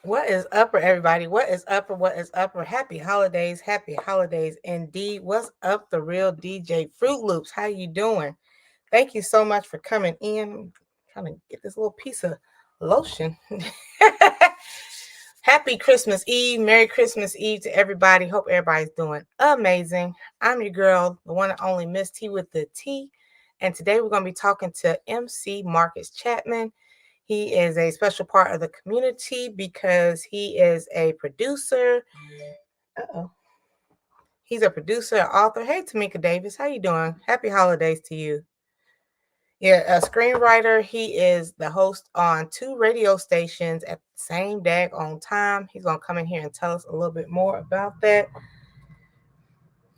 What is upper, everybody? What is upper? What is upper? Happy holidays. Happy holidays indeed. What's up, the real DJ Fruit Loops? How you doing? Thank you so much for coming in. I'm trying to get this little piece of lotion. Happy Christmas Eve. Merry Christmas Eve to everybody. Hope everybody's doing amazing. I'm your girl, the one and only Miss T with the T. And today we're going to be talking to MC Marcus Chapman. He is a special part of the community because he is a producer. Uh-oh. He's a producer, author. Hey, Tamika Davis, how you doing? Happy holidays to you. Yeah, a screenwriter. He is the host on 2 radio stations at the same daggone time. He's gonna come in here and tell us a little bit more about that.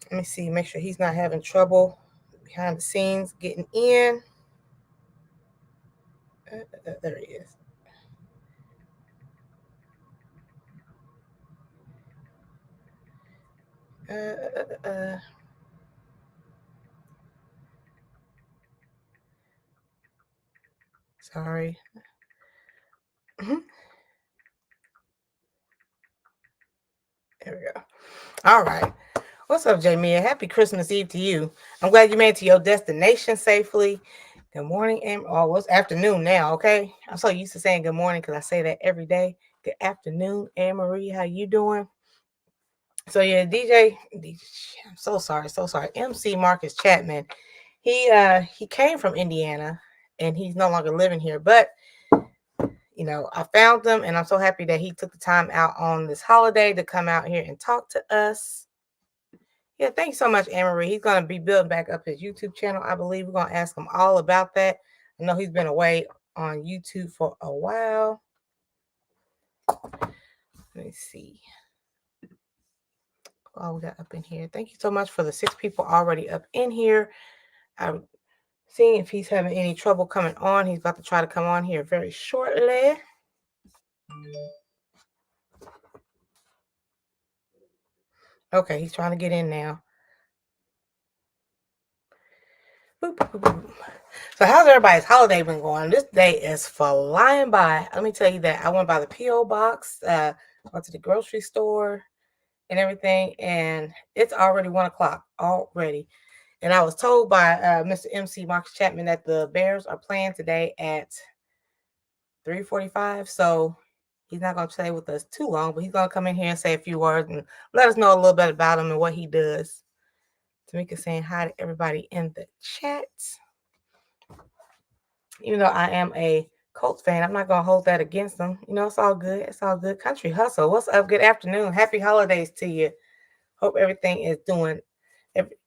Let me see, make sure he's not having trouble behind the scenes getting in. There he is. Sorry. There we go. All right. What's up, Jamia? Happy Christmas Eve to you. I'm glad you made it to your destination safely. Good morning, oh, it's afternoon now, okay? I'm so used to saying good morning because I say that every day. Good afternoon, Anne Marie. How you doing? So yeah, DJ, I'm so sorry. MC Marcus Chapman. He came from Indiana and he's no longer living here, but I found him and I'm so happy that he took the time out on this holiday to come out here and talk to us. Yeah, thanks so much, Anne-Marie. He's going to be building back up his YouTube channel. I believe we're going to ask him all about that. I know he's been away on YouTube for a while. Let me see. Oh, we got up in here. Thank you so much for the 6 people already up in here. I'm seeing if he's having any trouble coming on. He's about to try to come on here very shortly. Okay, he's trying to get in now. Boop, boop, boop. So how's everybody's holiday been going? This day is flying by. Let me tell you that I went by the P.O Box, went to the grocery store and everything, and it's already 1 o'clock already. And I was told by Mr. MC Marcus Chapman that the Bears are playing today at 3:45. So he's not going to stay with us too long, but he's going to come in here and say a few words and let us know a little bit about him and what he does. Tamika saying hi to everybody in the chat. Even though I am a Colts fan, I'm not going to hold that against them. It's all good. It's all good. Country hustle. What's up? Good afternoon. Happy holidays to you. Hope everything is doing,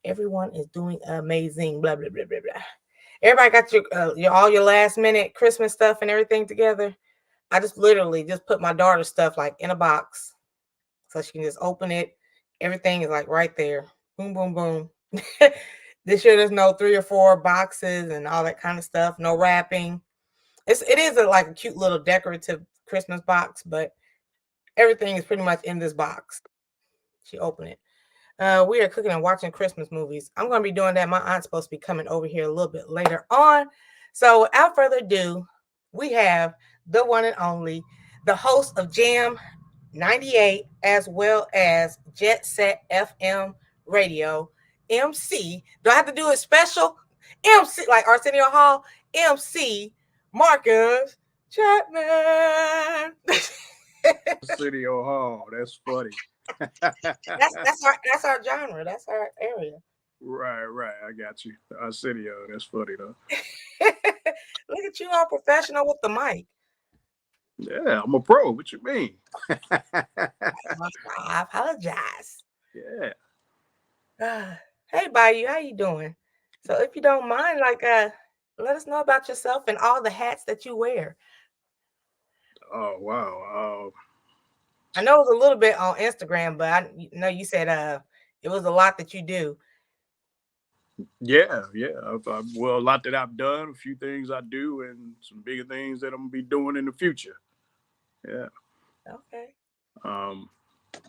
everyone is doing amazing. Blah, blah, blah, blah, blah. Everybody got your all your last minute Christmas stuff and everything together. I just literally just put my daughter's stuff like in a box so she can just open it. Everything is like right there. Boom, boom, boom. This year there's no 3 or 4 boxes and all that kind of stuff. No wrapping. It is like a cute little decorative Christmas box, but everything is pretty much in this box. She opened it. We are cooking and watching Christmas movies. I'm going to be doing that. My aunt's supposed to be coming over here a little bit later on. So without further ado, we have the one and only, the host of Jam 98, as well as Jet Set FM Radio, MC. Do I have to do it special? MC, like Arsenio Hall, MC Marcus Chapman. Arsenio Hall, that's funny. that's our genre. That's our area. Right. I got you. Arsenio, that's funny though. Look at you, all professional with the mic. Yeah, I'm a pro. What you mean? I apologize. Yeah. Hey, Bayou, how you doing? So, if you don't mind, let us know about yourself and all the hats that you wear. Oh wow. I know it was a little bit on Instagram, but I know you said it was a lot that you do. Yeah. Well, a lot that I've done, a few things I do, and some bigger things that I'm gonna be doing in the future. Yeah. Okay. I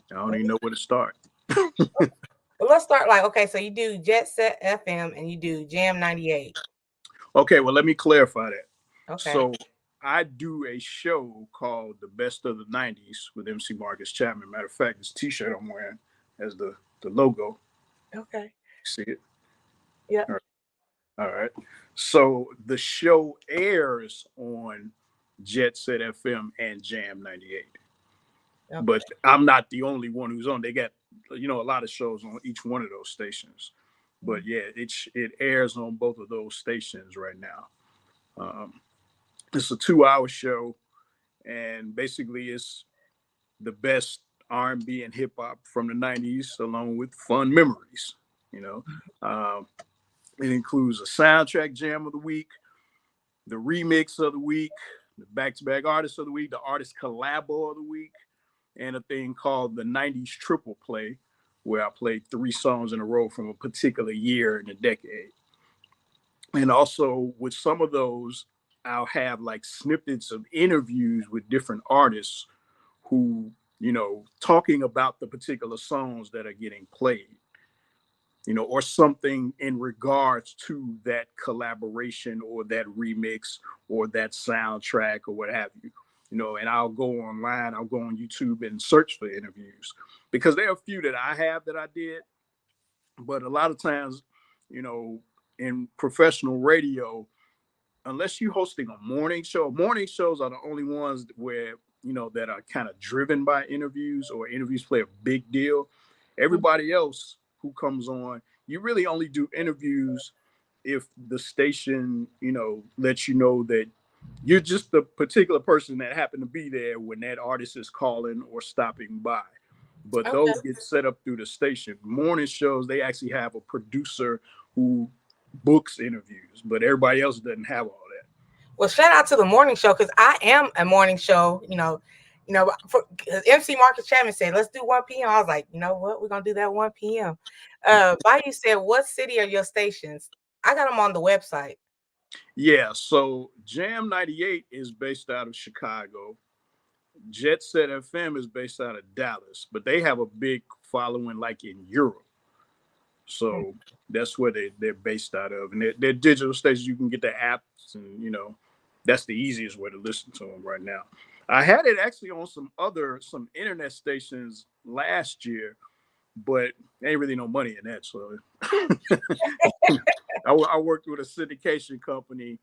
don't even know where to start. Well, let's start okay, so you do Jet Set FM and you do Jam 98. Okay, well, let me clarify that. Okay. So I do a show called The Best of the 90s with MC Marcus Chapman. Matter of fact, this t-shirt I'm wearing has the logo. Okay. See it? Yep. All right. All right. So the show airs on Jet Set FM and Jam 98. But Okay. I'm not the only one who's on. They got, a lot of shows on each one of those stations. But Mm. yeah, it airs on both of those stations right now. Um, it's a 2 hour show, and basically it's the best R&B and hip hop from the 90s, along with fun memories. You know, um, it includes a soundtrack jam of the week, the remix of the week, the back-to-back artist of the week, the artist collabo of the week, and a thing called the 90s triple play, where I played 3 songs in a row from a particular year in a decade. And also with some of those, I'll have like snippets of interviews with different artists who, talking about the particular songs that are getting played, or something in regards to that collaboration or that remix or that soundtrack or what have you. And I'll go online, I'll go on YouTube and search for interviews because there are a few that I have that I did, but a lot of times, you know, in professional radio, unless you're hosting a morning shows are the only ones where, that are kind of driven by interviews or interviews play a big deal. Everybody else who comes on, you really only do interviews if the station, lets you know that you're just the particular person that happened to be there when that artist is calling or stopping by. But Okay. those get set up through the station. Morning shows, they actually have a producer who books interviews, but everybody else doesn't have all that. Well, shout out to the morning show because I am a morning show. For MC Marcus Chapman said, "Let's do 1 p.m." I was like, you know what? We're gonna do that 1 p.m. Bayou said, "What city are your stations?" I got them on the website. Yeah, so Jam 98 is based out of Chicago. Jet Set FM is based out of Dallas, but they have a big following like in Europe. Mm. So that's where they're based out of. And they're digital stations. You can get the apps, and, that's the easiest way to listen to them right now. I had it actually on some internet stations last year, but ain't really no money in that. So I worked with a syndication company,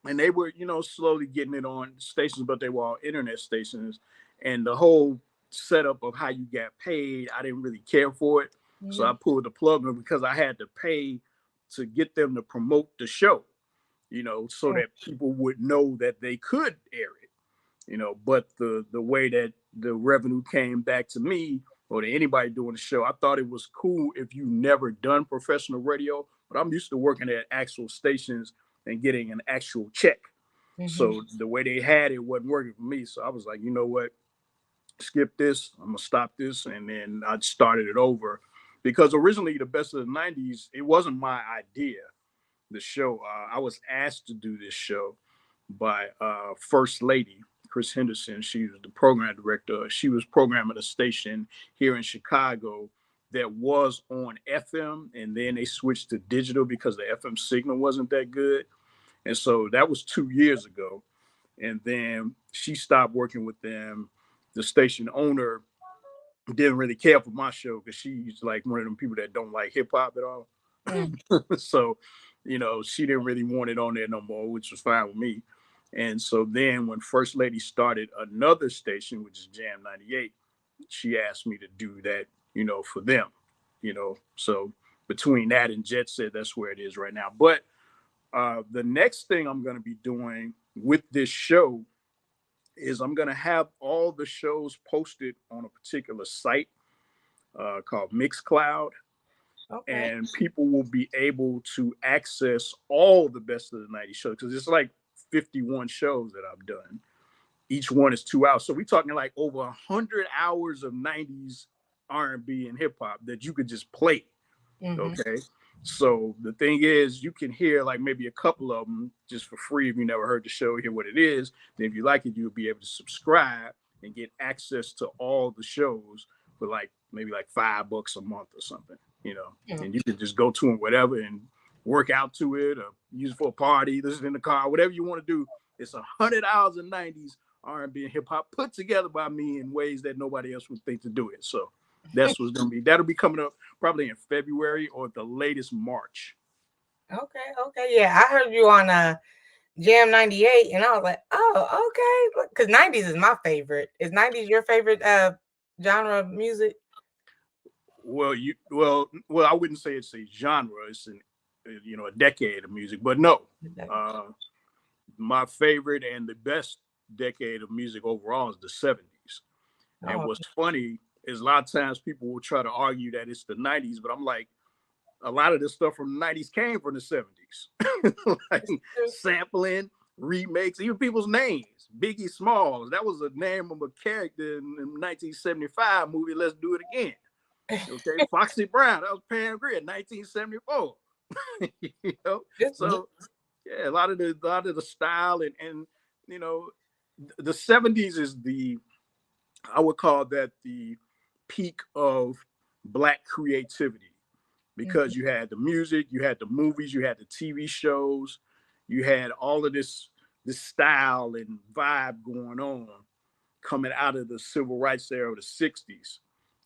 and they were, slowly getting it on stations, but they were all internet stations. And the whole setup of how you got paid, I didn't really care for it. So I Mhm. pulled the plug on because I had to pay to get them to promote the show, so Mm. that people would know that they could air it, but the way that the revenue came back to me or to anybody doing the show, I thought it was cool if you never done professional radio, but I'm used to working at actual stations and getting an actual check. Mhm. So the way they had it wasn't working for me. So I was like, you know what, skip this. I'm gonna stop this, and then I started it over because originally the best of the '90s, it wasn't my idea. The show, I was asked to do this show by First Lady Chris Henderson. She was the program director. She was programming a station here in Chicago that was on FM, and then they switched to digital because the FM signal wasn't that good. And so that was 2 years ago. And then she stopped working with them. The station owner didn't really care for my show because she's like one of them people that don't like hip hop at all. Mm. So, she didn't really want it on there no more, which was fine with me. And so then when First Lady started another station, which is Jam 98, she asked me to do that, for them, So between that and Jet Set, that's where it is right now. But the next thing I'm going to be doing with this show is I'm going to have all the shows posted on a particular site called Mixcloud, Okay. and people will be able to access all the best of the 90s shows because it's like 51 shows that I've done. Each one is 2 hours, so we're talking like over 100 hours of 90s R&B and hip hop that you could just play. Mhm. Okay, so the thing is, you can hear like maybe a couple of them just for free if you never heard the show. Hear what it is. Then if you like it, you'll be able to subscribe and get access to all the shows for like maybe like $5 a month or something. Mm. And you can just go to them whatever and work out to it or use it for a party, listen in the car, whatever you want to do. It's 100 hours of 90s R&B and hip hop put together by me in ways that nobody else would think to do it. So that's what's gonna be. That'll be coming up probably in February or the latest March. Okay, okay, yeah. I heard you on Jam 98, and I was like, oh, okay. Because 90s is my favorite. Is 90s your favorite genre of music? Well, I wouldn't say it's a genre. It's a decade of music, but no. Uh, my favorite and the best decade of music overall is the 70s. And Oh, what's funny is a lot of times people will try to argue that it's the 90s, but I'm like, a lot of this stuff from the 90s came from the 70s. Like sampling, remakes, even people's names. Biggie Smalls, that was the name of a character in the 1975 movie, Let's Do It Again. Okay, Foxy Brown, that was Pam Grier, 1974. you know, just, so yeah, a lot of the style and you know, the 70s is I would call that the peak of black creativity because you had the music, you had the movies, you had the TV shows, you had all of this style and vibe going on coming out of the civil rights era of the 60s.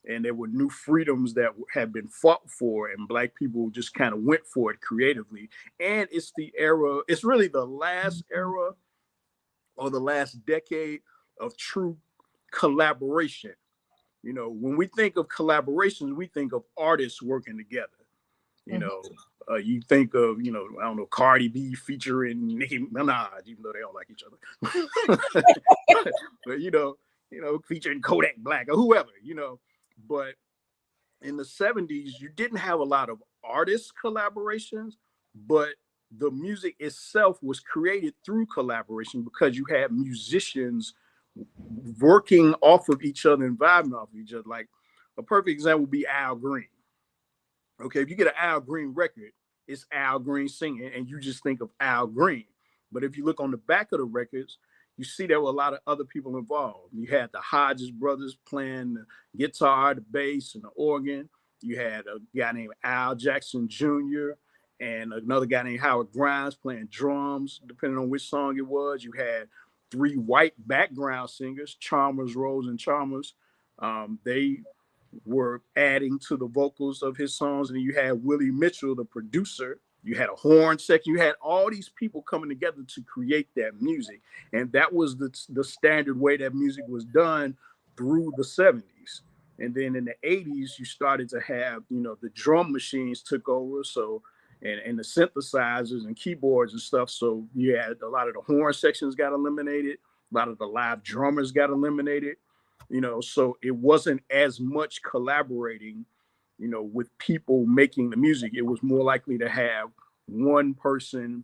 And there were new freedoms that had been fought for, and black people just kind of went for it creatively. And it's really the last era or the last decade of true collaboration. When we think of collaborations, we think of artists working together. You mhm. know, you think of, I don't know, Cardi B featuring Nicki Minaj, even though they don't like each other. but featuring Kodak Black or whoever. But in the 70s, you didn't have a lot of artist collaborations, but the music itself was created through collaboration because you had musicians working off of each other and vibing off of each other. Like a perfect example would be Al Green. Okay, if you get an Al Green record, it's Al Green singing, and you just think of Al Green. But if you look on the back of the records, you see there were a lot of other people involved. You had the Hodges brothers playing the guitar, the bass, and the organ. You had a guy named Al Jackson Jr. and another guy named Howard Grimes playing drums, depending on which song it was. You had three white background singers, Chalmers, Rose, and Chalmers. They were adding to the vocals of his songs. And you had Willie Mitchell, the producer. You had a horn section. You had all these people coming together to create that music. And that was the standard way that music was done through the 70s. And then in the 80s, you started to have, the drum machines took over. So, and the synthesizers and keyboards and stuff. So you had a lot of the horn sections got eliminated. A lot of the live drummers got eliminated. So it wasn't as much collaborating, with people making the music. It was more likely to have one person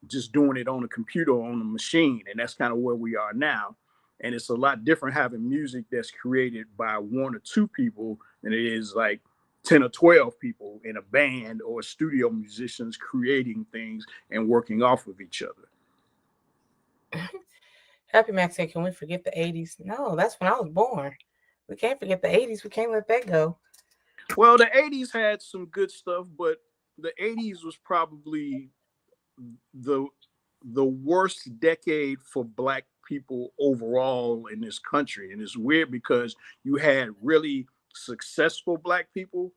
just doing it on a computer or on a machine. And that's kind of where we are now. And it's a lot different having music that's created by one or two people than it is like 10 or 12 people in a band or studio musicians creating things and working off of each other. Happy Max said, "Can we forget the 80s?" No, that's when I was born. We can't forget the 80s. We can't let that go. Well, the 80s had some good stuff, but the 80s was probably the the worst decade for black people overall in this country. And it's weird because you had really successful black people,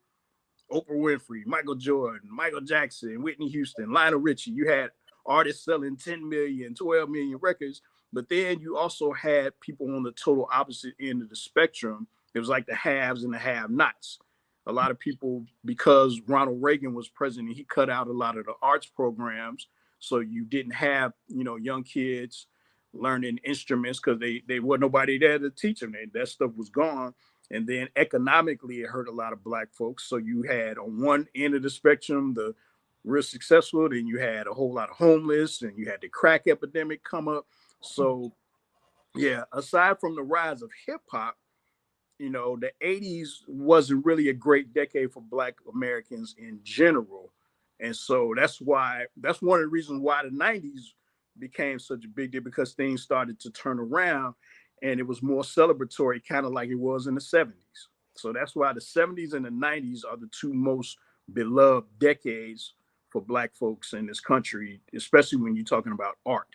Oprah Winfrey, Michael Jordan, Michael Jackson, Whitney Houston, Lionel Richie. You had artists selling 10 million, 12 million records. But then you also had people on the total opposite end of the spectrum. It was like the haves and the have nots. A lot of people, because Ronald Reagan was president, he cut out a lot of the arts programs. So you didn't have, young kids learning instruments because they wasn't nobody there to teach them. That stuff was gone. And then economically, it hurt a lot of black folks. So you had on one end of the spectrum, the real successful, then you had a whole lot of homeless, and you had the crack epidemic come up. So yeah, aside from the rise of hip hop, the 80s wasn't really a great decade for black Americans in general. And so that's one of the reasons why the 90s became such a big deal, because things started to turn around and it was more celebratory, kind of like it was in the 70s. So that's why the 70s and the 90s are the two most beloved decades for black folks in this country, especially when you're talking about art.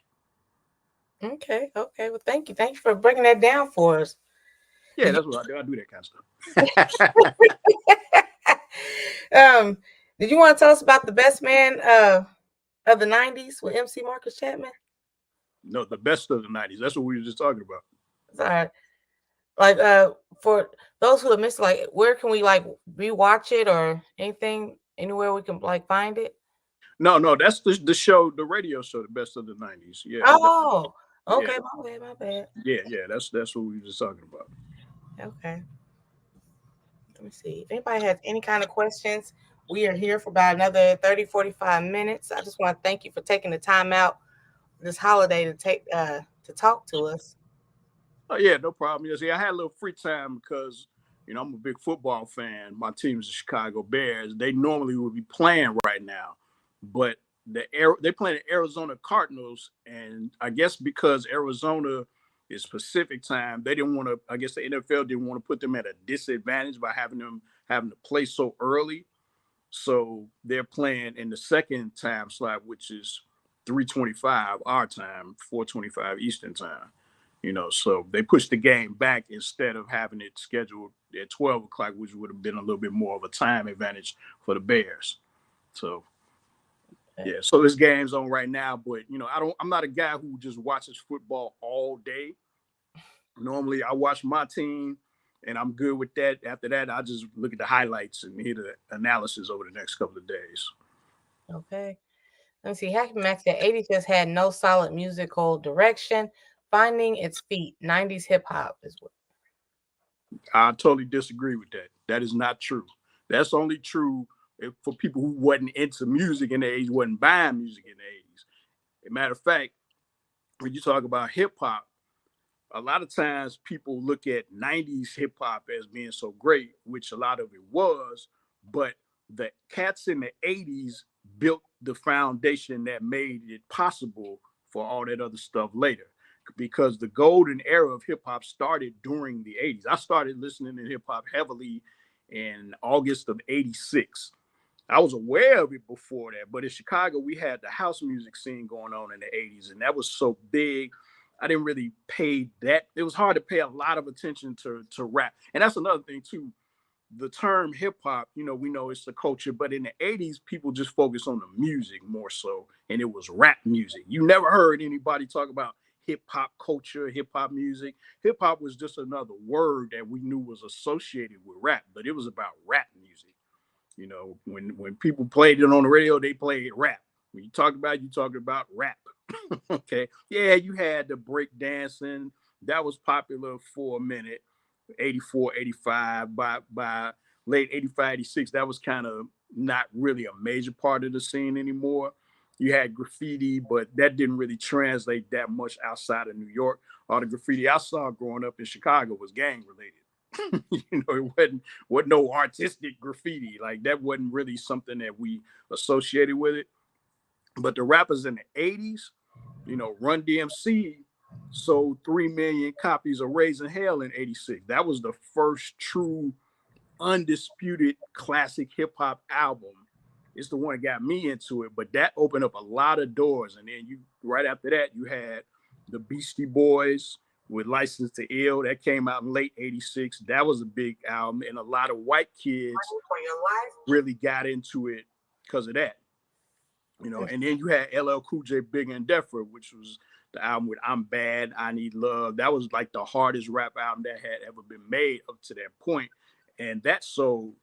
Okay. Okay. Well, thank you. Thank you for breaking that down for us. Yeah, Did that's what I do. I do that kind of stuff. you, did you want to tell us about the best man of the '90s with MC Marcus Chapman? No, the best of the '90s. That's what we were just talking about. Sorry. Like for those who have missed, like where can we like rewatch it or anything anywhere we can like find it? No, no, that's the show, the radio show, the best of the '90s. Yeah, Oh, yeah, okay, my bad, my bad. yeah. That's what we were just talking about. Okay, let me see. If anybody has any kind of questions, we are here for about another 30, 45 minutes. I just want to thank you for taking the time out this holiday to talk to us. Oh yeah, no problem. Yeah, see, I had a little free time because I'm a big football fan. My team is the Chicago Bears. They normally would be playing right now, but they playing the Arizona Cardinals, and I guess because Arizona is Pacific time, they didn't want to. I guess the NFL didn't want to put them at a disadvantage by having them having to play so early. So they're playing in the second time slot, which is 3:25 our time, 4:25 Eastern time. So they pushed the game back instead of having it scheduled at 12 o'clock, which would have been a little bit more of a time advantage for the Bears. So Okay. yeah, so this game's on right now, but I'm not a guy who just watches football all day. Normally I watch my team and I'm good with that. After that, I just look at the highlights and hear the analysis over the next couple of days. Okay. Let me see. Hackman Max said '80s just had no solid musical direction. Finding its feet. '90s hip hop is what. I totally disagree with that. That is not true. That's only true for people who wasn't into music in the 80s, wasn't buying music in the 80s. As a matter of fact, when you talk about hip hop, a lot of times people look at 90s hip hop as being so great, which a lot of it was, but the cats in the 80s built the foundation that made it possible for all that other stuff later. Because the golden era of hip hop started during the 80s. I started listening to hip hop heavily in August of 86. I was aware of it before that, but in Chicago, we had the house music scene going on in the 80s, and that was so big. I didn't really pay that. It was hard to pay a lot of attention to rap. And that's another thing, too. The term hip hop, we know it's the culture, but in the 80s, people just focused on the music more so, and it was rap music. You never heard anybody talk about hip hop culture, hip hop music. Hip hop was just another word that we knew was associated with rap, but it was about rap music. When people played it on the radio, they played rap. When you talk about it, you talking about rap. Okay. Yeah, you had the break dancing. That was popular for a minute. 84, 85. By late 85, 86, that was kind of not really a major part of the scene anymore. You had graffiti, but that didn't really translate that much outside of New York. All the graffiti I saw growing up in Chicago was gang related. It wasn't no artistic graffiti. Like that wasn't really something that we associated with it. But the rappers in the 80s, Run DMC sold 3 million copies of Raising Hell in 86. That was the first true undisputed classic hip hop album. It's the one that got me into it, but that opened up a lot of doors. And then right after that, you had the Beastie Boys with License to Ill that came out in late 86. That was a big album, and a lot of white kids For your life. really got into it because of that. And then you had LL Cool J Big and Defra, which was the album with I'm Bad, I Need Love. That was like the hardest rap album that had ever been made up to that point. And that sold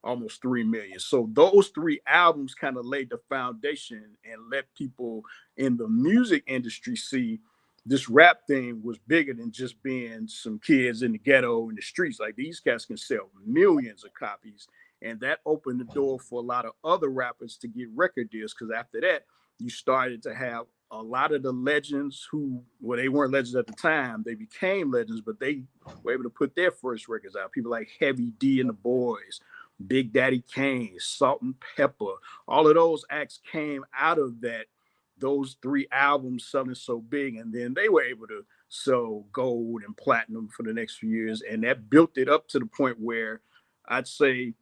almost 3 million. So those three albums kind of laid the foundation and let people in the music industry see this rap thing was bigger than just being some kids in the ghetto in the streets. Like these cats can sell millions of copies, and that opened the door for a lot of other rappers to get record deals. Because after that, you started to have a lot of the legends who, well, they weren't legends at the time, they became legends, but they were able to put their first records out. People like Heavy D and the Boys, Big Daddy Kane, Salt and Pepper, all of those acts came out of that, those three albums selling so big, and then they were able to sell gold and platinum for the next few years, and that built it up to the point where I'd say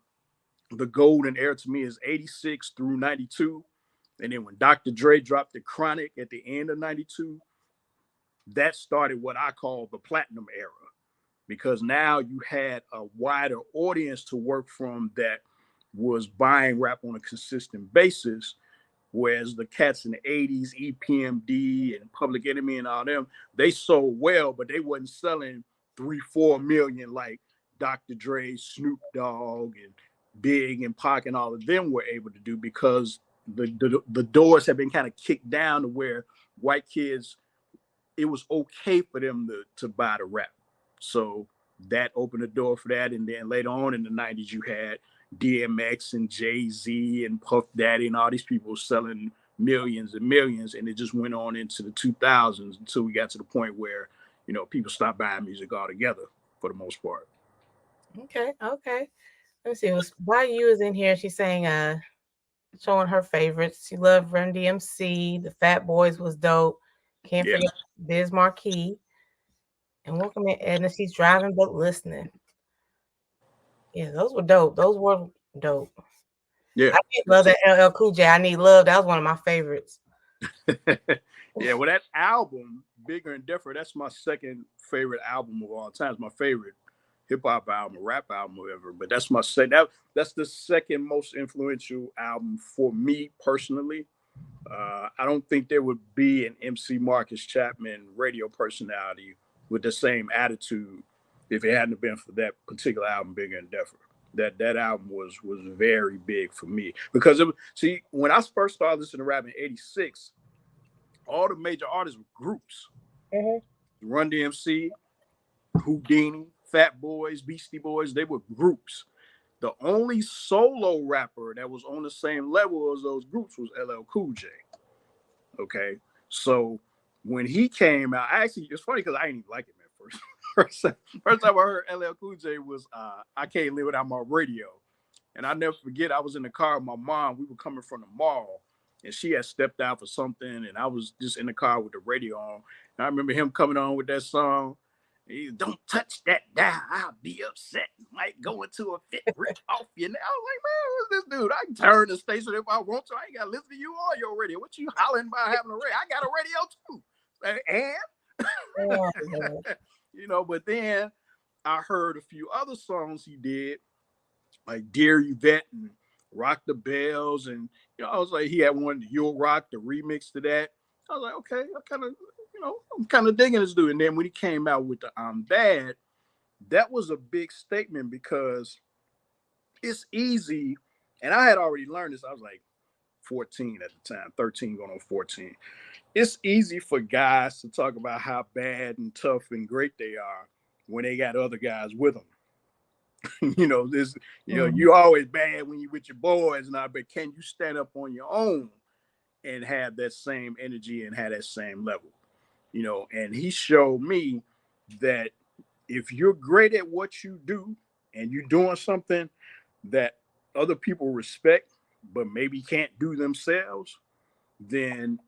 the golden era to me is 86 through 92. And then when Dr. Dre dropped the Chronic at the end of 92, that started what I call the platinum era, because now you had a wider audience to work from that was buying rap on a consistent basis. Whereas the cats in the 80s, EPMD and Public Enemy and all them, they sold well, but they wasn't selling 3-4 million like Dr. Dre, Snoop Dogg, and Big and Pac and all of them were able to do, because the doors have been kind of kicked down to where white kids, it was okay for them to buy the rap. So that opened the door for that. And then later on in the 90s, you had DMX and Jay-Z and Puff Daddy and all these people selling millions and millions. And it just went on into the 2000s until we got to the point where, you know, people stopped buying music altogether for the most part. Okay, okay. Let's see. It was YU is in here. She's saying showing her favorites. She loved Run DMC. The Fat Boys was dope. Can't Yeah. forget Biz Marquee. And welcome in Edna. She's driving but listening. Yeah, those were dope. Those were dope. Yeah. I did love that LL Cool J. I Need Love. That was one of my favorites. Yeah, well, that album, Bigger and Different, that's my second favorite album of all time. It's my favorite hip hop album, rap album, whatever. But that's my that's the second most influential album for me personally. I don't think there would be an MC Marcus Chapman radio personality with the same attitude if it hadn't been for that particular album, Bigger and Different. That album was very big for me, because see, when I first started listening to rap in '86, all the major artists were groups. Mm-hmm. Run DMC, Houdini, Fat Boys, Beastie Boys, they were groups. The only solo rapper that was on the same level as those groups was LL Cool J. Okay, so when he came out, actually, it's funny because I didn't even like him at first. First time I heard LL Cool J was I Can't Live Without My Radio. And I never forget, I was in the car with my mom. We were coming from the mall, and she had stepped out for something, and I was just in the car with the radio on. And I remember him coming on with that song. He, don't touch that dial, I'll be upset. Might go into a fit, rip off you. And I was like, man, who's this dude? I can turn the station if I want to. I ain't got to listen to you on your radio. What you hollering about having a radio? I got a radio too. And, you know, but then I heard a few other songs he did, like Dear Yvette and Rock the Bells. And, you know, I was like, he had one, You'll Rock, the remix to that. I was like, okay, I'm kind of digging this dude. And then when he came out with the I'm Bad, that was a big statement, because it's easy. And I had already learned this. I was like 14 at the time, 13 going on 14. It's easy for guys to talk about how bad and tough and great they are when they got other guys with them. You know, you're always bad when you're with your boys and all, but can you stand up on your own and have that same energy and have that same level? You know, and he showed me that if you're great at what you do and you're doing something that other people respect but maybe can't do themselves, then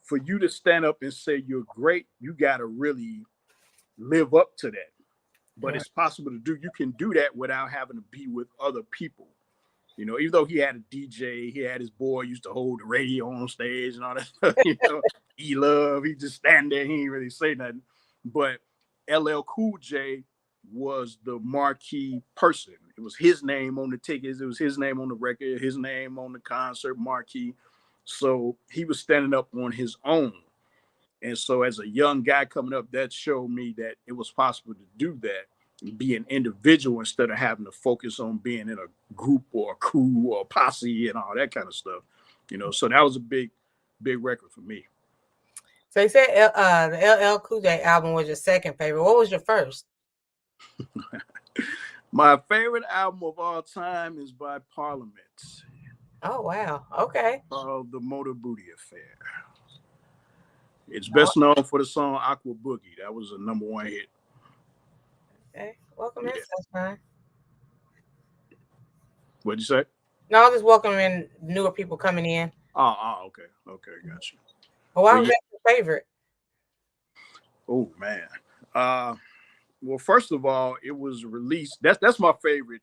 for you to stand up and say you're great, you got to really live up to that. But it's possible to do. You can do that without having to be with other people. You know, even though he had a DJ, he had his boy used to hold the radio on stage and all that stuff. You know, E-Love, he just stand there, he ain't really say nothing. But LL Cool J was the marquee person. It was his name on the tickets. It was his name on the record, his name on the concert marquee. So he was standing up on his own. And so as a young guy coming up, that showed me that it was possible to do that and be an individual instead of having to focus on being in a group or a crew or a posse and all that kind of stuff. You know, so that was a big record for me. So you said the LL Cool J album was your second favorite. What was your first? My favorite album of all time is by Parliament. Oh, wow. Okay. Called The Motor Booty Affair. It's best known for the song Aqua Boogie. That was a #1 hit. Okay. Welcome in, Sunshine. What'd you say? No, I'm just welcoming newer people coming in. Oh, okay. Okay, gotcha. Well, why was that your favorite? Oh, man. Well, first of all, it was released. That's my favorite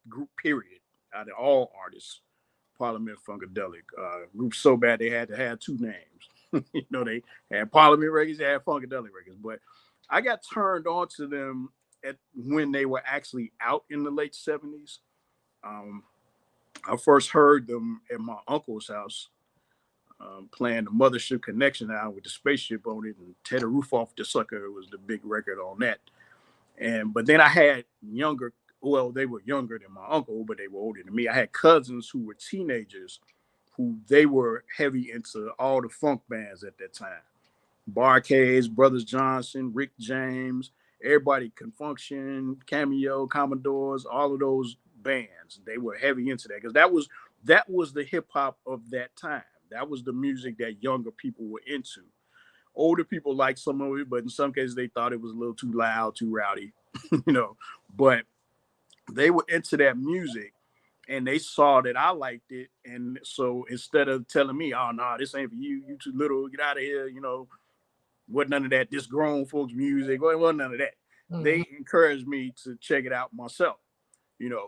group, period, out of all artists. Parliament Funkadelic. Group so bad they had to have two names. They had Parliament records, they had Funkadelic records, but I got turned on to them when they were actually out in the late '70s. Um, I first heard them at my uncle's house, playing the Mothership Connection out with the spaceship on it, and Tear the Roof Off the Sucker was the big record on that. And but then I had younger, well, they were younger than my uncle, but they were older than me. I had cousins who were teenagers who they were heavy into all the funk bands at that time. Barcades, Brothers Johnson, Rick James, everybody Confunction, Cameo, Commodores, all of those bands. They were heavy into that because that was the hip hop of that time. That was the music that younger people were into. Older people liked some of it, but in some cases they thought it was a little too loud, too rowdy, you know. But they were into that music and they saw that I liked it. And so instead of telling me, oh no, this ain't for you, you too little, get out of here, wasn't none of that, this grown folks music, wasn't none of that. Mhm. They encouraged me to check it out myself,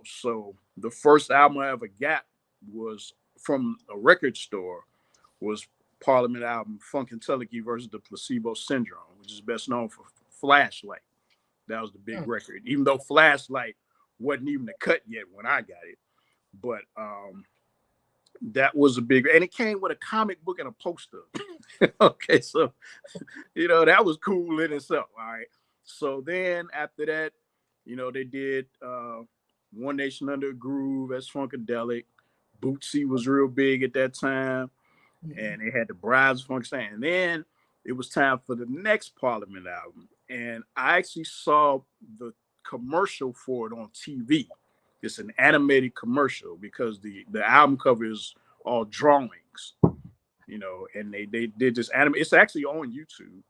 So the first album I ever got was from a record store, was Parliament album Funkadelic versus the Placebo Syndrome, which is best known for Flashlight. That was the big Mm. record, even though Flashlight wasn't even a cut yet when I got it. But that was a big, and it came with a comic book and a poster. Okay, so that was cool in itself. All right. So then after that, they did One Nation Under a Groove as Funkadelic. Bootsy was real big at that time, Mhm. and they had the Brides of Funk Stand. And then it was time for the next Parliament album, and I actually saw the commercial for it on TV. It's an animated commercial because the album cover is all drawings, and they did this anime. It's actually on YouTube,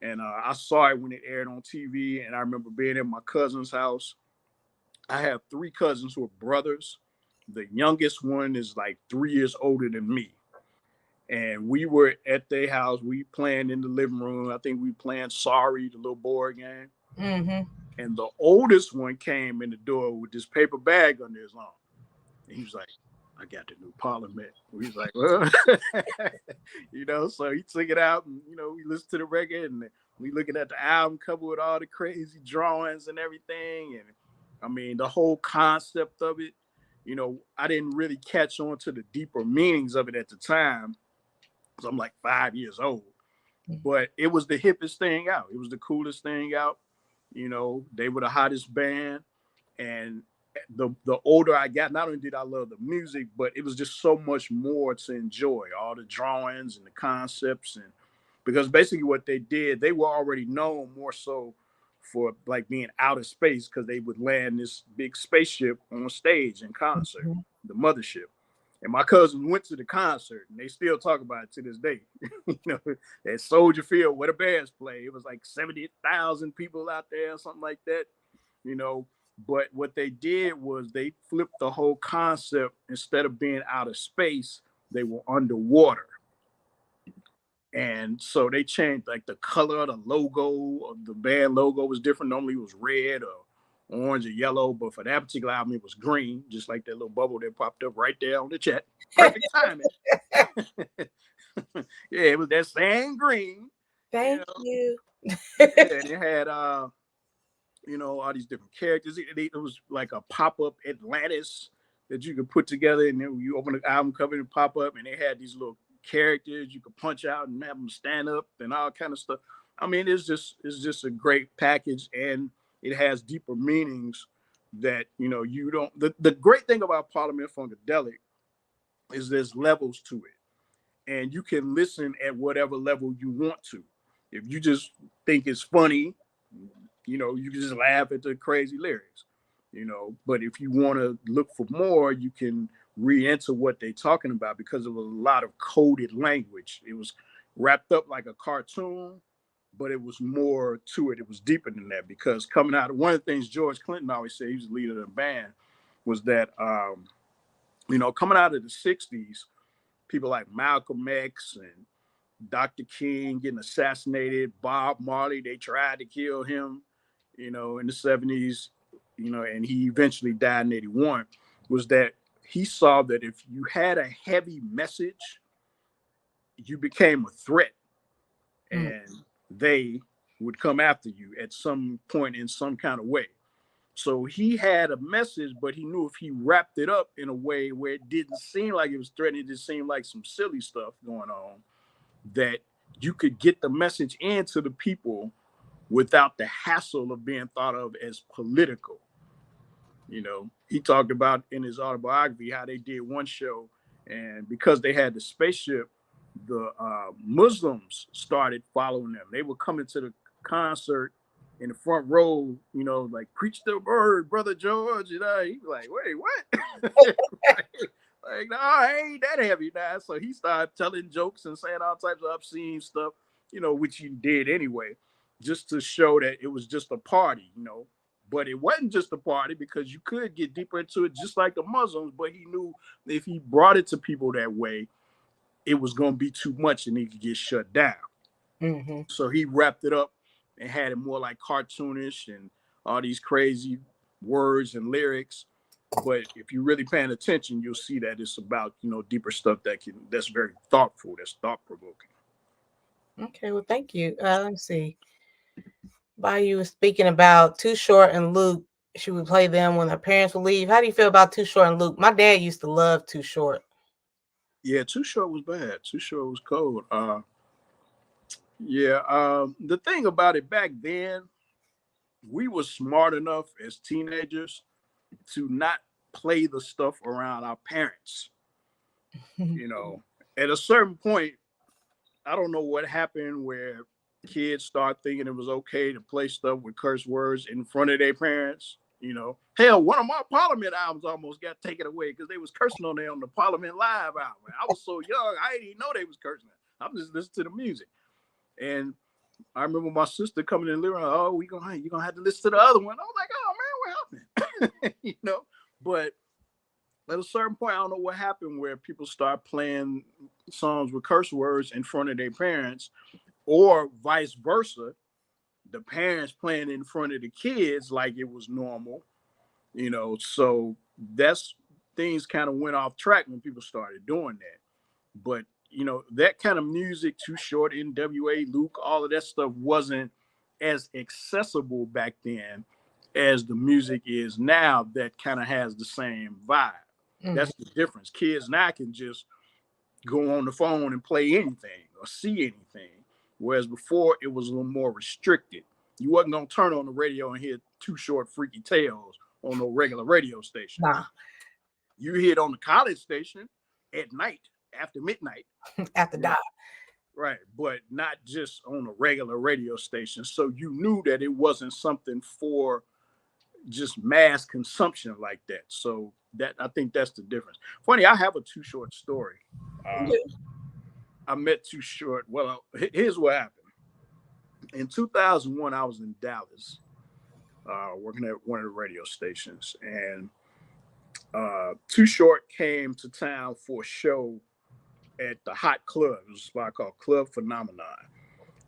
and I saw it when it aired on TV. And I remember being at my cousin's house. I have three cousins who are brothers. The youngest one is like 3 years older than me, and we were at their house. We playing in the living room. I think we playing Sorry, the little board game. Mhm. And the oldest one came in the door with this paper bag under his arm. And he was like, I got the new Parliament. We was like, well, so he took it out and, we listened to the record and we looking at the album cover with all the crazy drawings and everything. And I mean, the whole concept of it, I didn't really catch on to the deeper meanings of it at the time because I'm like 5 years old. But it was the hippest thing out. It was the coolest thing out. They were the hottest band. And the older I got, not only did I love the music, but it was just so much more to enjoy. All the drawings and the concepts, and because basically what they did, they were already known more so for like being out of space because they would land this big spaceship on stage in concert, Mhm. the mothership. And my cousins went to the concert and they still talk about it to this day. At Soldier Field where the bands play, it was like 70,000 people out there or something like that, you know. But what they did was they flipped the whole concept. Instead of being out of space, they were underwater. And so they changed like the color of the logo of the band logo was different. Normally it was red or orange or yellow, but for that particular album it was green, just like that little bubble that popped up right there on the chat. Perfect timing. Yeah, it was that same green, you Thank know. you. Yeah, and it had all these different characters. It was like a pop-up Atlantis that you could put together, and then you open the album cover and pop up, and they had these little characters you could punch out and have them stand up and all kind of stuff. I mean, it's just a great package, and it has deeper meanings that you don't. The great thing about Parliament Funkadelic is there's levels to it, and you can listen at whatever level you want to. If you just think it's funny, you can just laugh at the crazy lyrics. But if you want to look for more, you can read into what they're talking about because of a lot of coded language. It was wrapped up like a cartoon, but it was more to it. It was deeper than that because coming out of one of the things George Clinton always said, he was the leader of the band, was that coming out of the 60s, people like Malcolm X and Dr. King getting assassinated, Bob Marley, they tried to kill him, in the 70s, and he eventually died in 81, was that he saw that if you had a heavy message, you became a threat, Mm. and they would come after you at some point in some kind of way. So he had a message, but he knew if he wrapped it up in a way where it didn't seem like it was threatening, it just seemed like some silly stuff going on, that you could get the message into the people without the hassle of being thought of as political. He talked about in his autobiography how they did one show, and because they had the spaceship, the Muslims started following them. They would come into the concert in the front row, like, preach the word, brother George. He'd be like, wait, what? Like, no, I ain't that heavy now. So he started telling jokes and saying all types of obscene stuff, which he did anyway, just to show that it was just a party. But it wasn't just a party, because you could get deeper into it just like the Muslims. But he knew if he brought it to people that way, it was going to be too much and he could get shut down. Mm-hmm. So he wrapped it up and had it more like cartoonish and all these crazy words and lyrics. But if you're really paying attention, you'll see that it's about, deeper stuff that's very thoughtful, that's thought provoking. Okay, well, thank you. Let's see. While you were speaking about Too Short and Luke, should we play them when their parents will leave? How do you feel about Too Short and Luke? My dad used to love Too Short. Yeah, Too Short was bad. Too Short was cold. Yeah. The thing about it back then, we were smart enough as teenagers to not play the stuff around our parents. You know, at a certain point, I don't know what happened where kids start thinking it was okay to play stuff with curse words in front of their parents. Hell, one of my Parliament albums almost got taken away because they was cursing on there on the Parliament Live album. I was so young, I didn't even know they was cursing. I'm just listening to the music. And I remember my sister coming in the living room, oh, you're gonna have to listen to the other one. I was like, oh man, what happened? But at a certain point, I don't know what happened where people start playing songs with curse words in front of their parents, or vice versa, the parents playing in front of the kids like it was normal. So that's things kind of went off track when people started doing that. But that kind of music, Too Short, NWA, Luke, all of that stuff wasn't as accessible back then as the music is now, that kind of has the same vibe. Mm-hmm. That's the difference. Kids now can just go on the phone and play anything or see anything, whereas before it was a little more restricted. You wasn't gonna turn on the radio and hear Too Short, Freaky Tales on no regular radio station. Nah, You hear it on the college station at night after midnight. after Yeah. dark. Right, but not just on a regular radio station. So you knew that it wasn't something for just mass consumption like that. So that, I think that's the difference. Funny, I have a Too Short story. I met Too Short. Well, here's what happened. In 2001, I was in Dallas, working at one of the radio stations, and Too Short came to town for a show at the Hot Club. It was a spot called Club Phenomenon.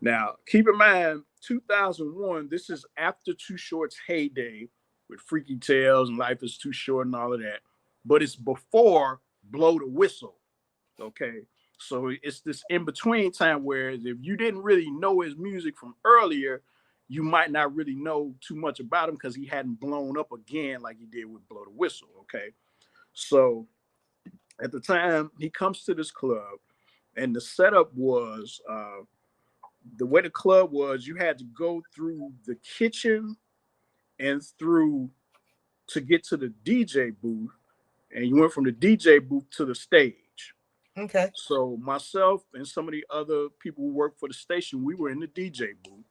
Now, keep in mind, 2001, this is after Too Short's heyday with Freaky Tales and Life is Too Short and all of that. But it's before Blow the Whistle. Okay. So it's this in between time where if you didn't really know his music from earlier, you might not really know too much about him because he hadn't blown up again like he did with Blow the Whistle. Okay. So at the time, he comes to this club, and the setup was the way the club was, you had to go through the kitchen and through to get to the DJ booth, and you went from the DJ booth to the stage. Okay. So myself and some of the other people who worked for the station, we were in the DJ booth,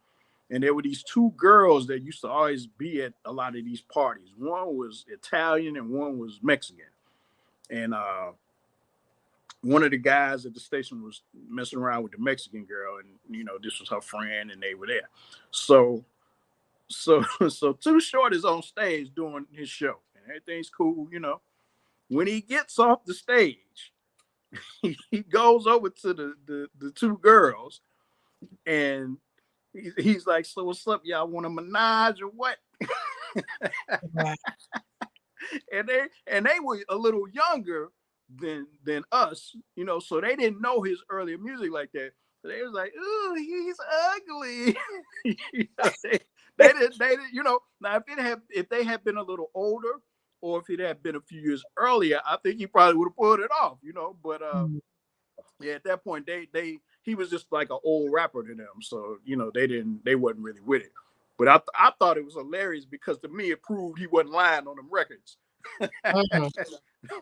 and there were these two girls that used to always be at a lot of these parties. One was Italian and one was Mexican. And one of the guys at the station was messing around with the Mexican girl, and this was her friend, and they were there. So Too Short is on stage doing his show, and everything's cool. When he gets off the stage, he goes over to the two girls, and he's like, "So what's up, y'all? Want a menage or what?" Right. and they were a little younger than us, you know. So they didn't know his earlier music like that. So they was like, "Ooh, he's ugly." You know, they didn't, you know. Now if they had been a little older, or if it had been a few years earlier, I think he probably would have pulled it off, you know. But Mhm. yeah, at that point they he was just like an old rapper to them, so you know they wasn't really with it. But I thought it was hilarious because to me it proved he wasn't lying on them records. Mhm.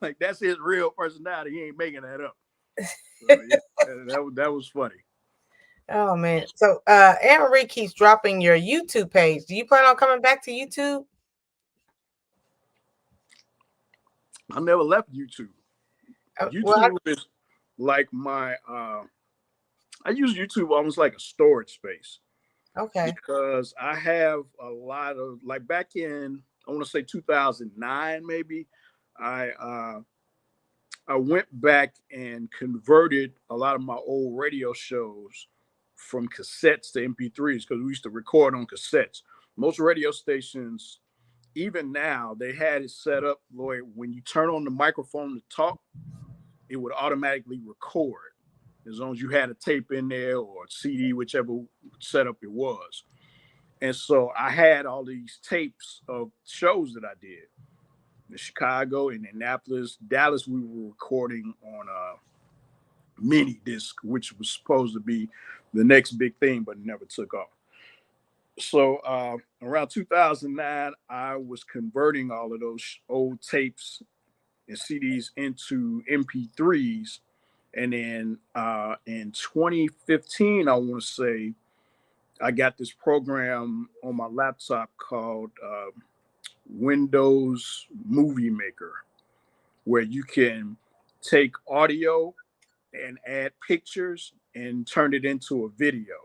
Like that's his real personality. He ain't making that up. So yeah, that was funny. Oh man. So Anne Marie keeps dropping your YouTube page. Do you plan on coming back to YouTube? I never left YouTube. Well, YouTube is like my I use YouTube almost like a storage space okay. because I have a lot of like back in I want to say 2009 maybe I went back and converted a lot of my old radio shows from cassettes to MP3s because we used to record on cassettes. Most radio stations, even now, they had it set up, Lloyd, when you turn on the microphone to talk, it would automatically record as long as you had a tape in there or a CD, whichever setup it was. And so I had all these tapes of shows that I did in Chicago, Indianapolis, Dallas. We were recording on a mini disc, which was supposed to be the next big thing, but never took off. So around 2009, I was converting all of those old tapes and CDs into MP3s. And then in 2015, I want to say, I got this program on my laptop called Windows Movie Maker, where you can take audio and add pictures and turn it into a video.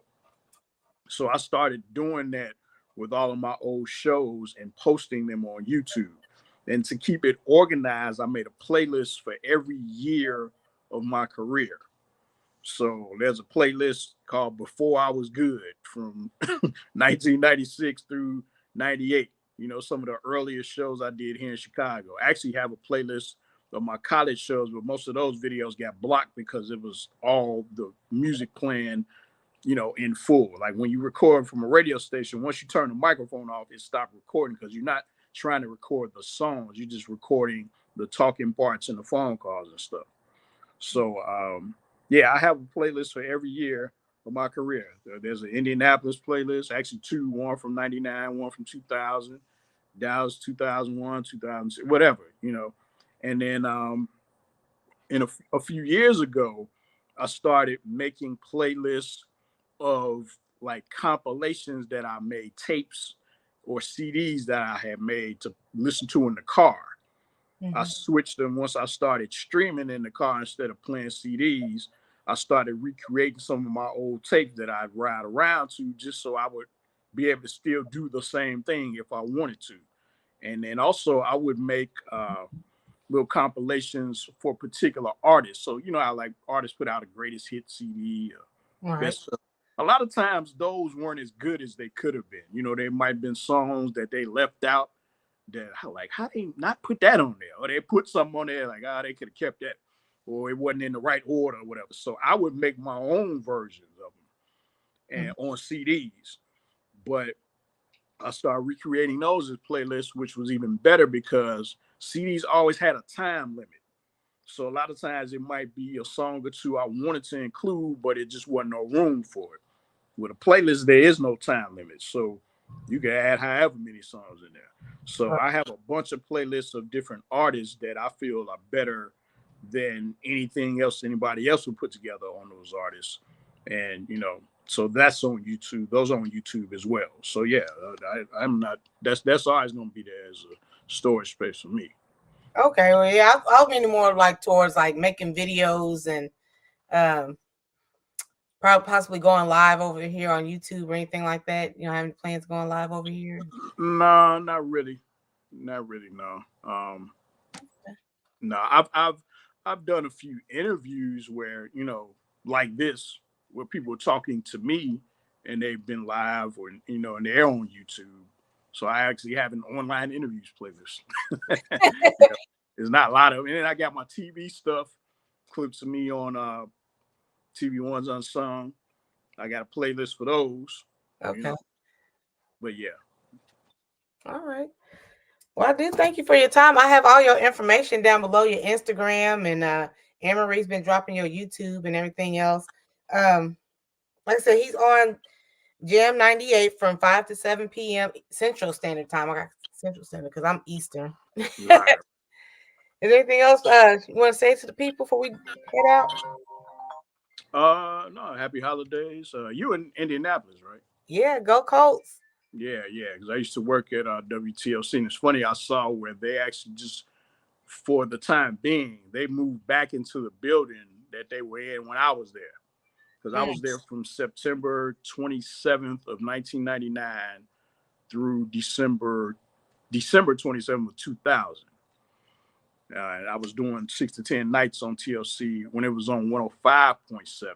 So I started doing that with all of my old shows and posting them on YouTube. And to keep it organized, I made a playlist for every year of my career. So there's a playlist called Before I Was Good from 1996 through 98. You know, some of the earliest shows I did here in Chicago. I actually have a playlist of my college shows, but most of those videos got blocked because it was all the music playing, you know, in full. Like when you record from a radio station, once you turn the microphone off, it stopped recording because you're not trying to record the songs. You're just recording the talking parts and the phone calls and stuff. So yeah, I have a playlist for every year of my career. There's an Indianapolis playlist, actually two, one from 99, one from 2000, Dallas 2001, 2006, whatever, you know. And then in a few years ago, I started making playlists of like compilations that I made, tapes or CDs that I had made to listen to in the car. I Mhm. switched them once I started streaming in the car instead of playing CDs. I started recreating some of my old tapes that I'd ride around to just so I would be able to still do the same thing if I wanted to. And then also I would make little compilations for particular artists. So you know how like artists put out a greatest hit CD, All right. best stuff. A lot of times those weren't as good as they could have been. You know, there might have been songs that they left out that like how they not put that on there, or they put something on there like they could have kept that, or it wasn't in the right order or whatever. So I would make my own versions of them and Mhm. on CDs, but I started recreating those as playlists, which was even better because CDs always had a time limit. So a lot of times it might be a song or two I wanted to include, but it just wasn't no room for it. With a playlist, there is no time limit. So you can add however many songs in there. So I have a bunch of playlists of different artists that I feel are better than anything else anybody else would put together on those artists. And, you know, so that's on YouTube. Those are on YouTube as well. So yeah, I'm not, that's always going to be there as a storage space for me. Okay. Well, yeah, I'll be more like towards like making videos and um, probably possibly going live over here on YouTube or anything like that. You know, having plans going live over here. No, not really. Not really, no. No, I've done a few interviews where you know, like this, where people are talking to me, and they've been live or you know, and they're on YouTube. So I actually have an online interviews playlist. Yeah. There's not a lot of, and then I got my TV stuff, clips of me on TV Ones Unsung. I got a playlist for those, you Okay. know. But yeah, All right. Well, I do thank you for your time. I have all your information down below, your Instagram, and Anne Marie's been dropping your YouTube and everything else. Um, like I said, he's on Jam 98 from 5 to 7 p.m. Central Standard Time. I got Central Standard because I'm Eastern. Is right. there anything else you want to say to the people before we head out? No, happy holidays. You in Indianapolis, right? Yeah, go Colts. Yeah, yeah. Because I used to work at WTLC, and it's funny. I saw where they actually just, for the time being, they moved back into the building that they were in when I was there. Because I Mm, was there from September 27th of 1999 through December 27th of 2000. And I was doing 6 to 10 nights on TLC when it was on 105.7.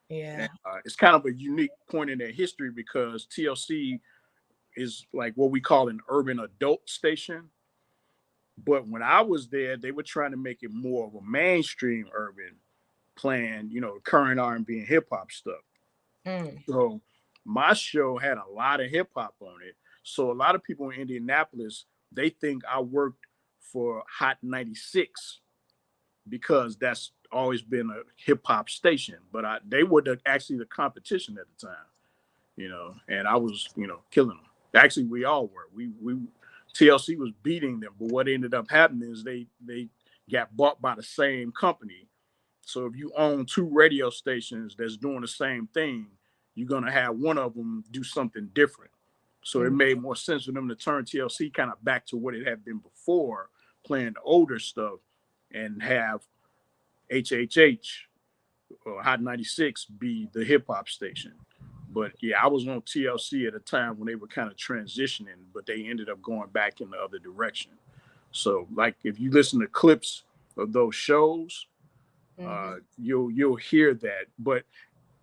yeah. And it's kind of a unique point in their history because TLC is like what we call an urban adult station. But when I was there, they were trying to make it more of a mainstream urban, playing, current R&B and hip hop stuff. Mm, So my show had a lot of hip hop on it. So a lot of people in Indianapolis, they think I worked for Hot 96 because that's always been a hip hop station. But they were actually the competition at the time, and I was, killing them. Actually, we all were. We TLC was beating them, but what ended up happening is they got bought by the same company. So if you own two radio stations that's doing the same thing, you're gonna have one of them do something different. So it mm, made more sense for them to turn TLC kind of back to what it had been before, playing the older stuff, and have HHH or Hot 96 be the hip hop station. But yeah, I was on TLC at a time when they were kind of transitioning, but they ended up going back in the other direction. So like if you listen to clips of those shows, mm-hmm. you'll hear that. But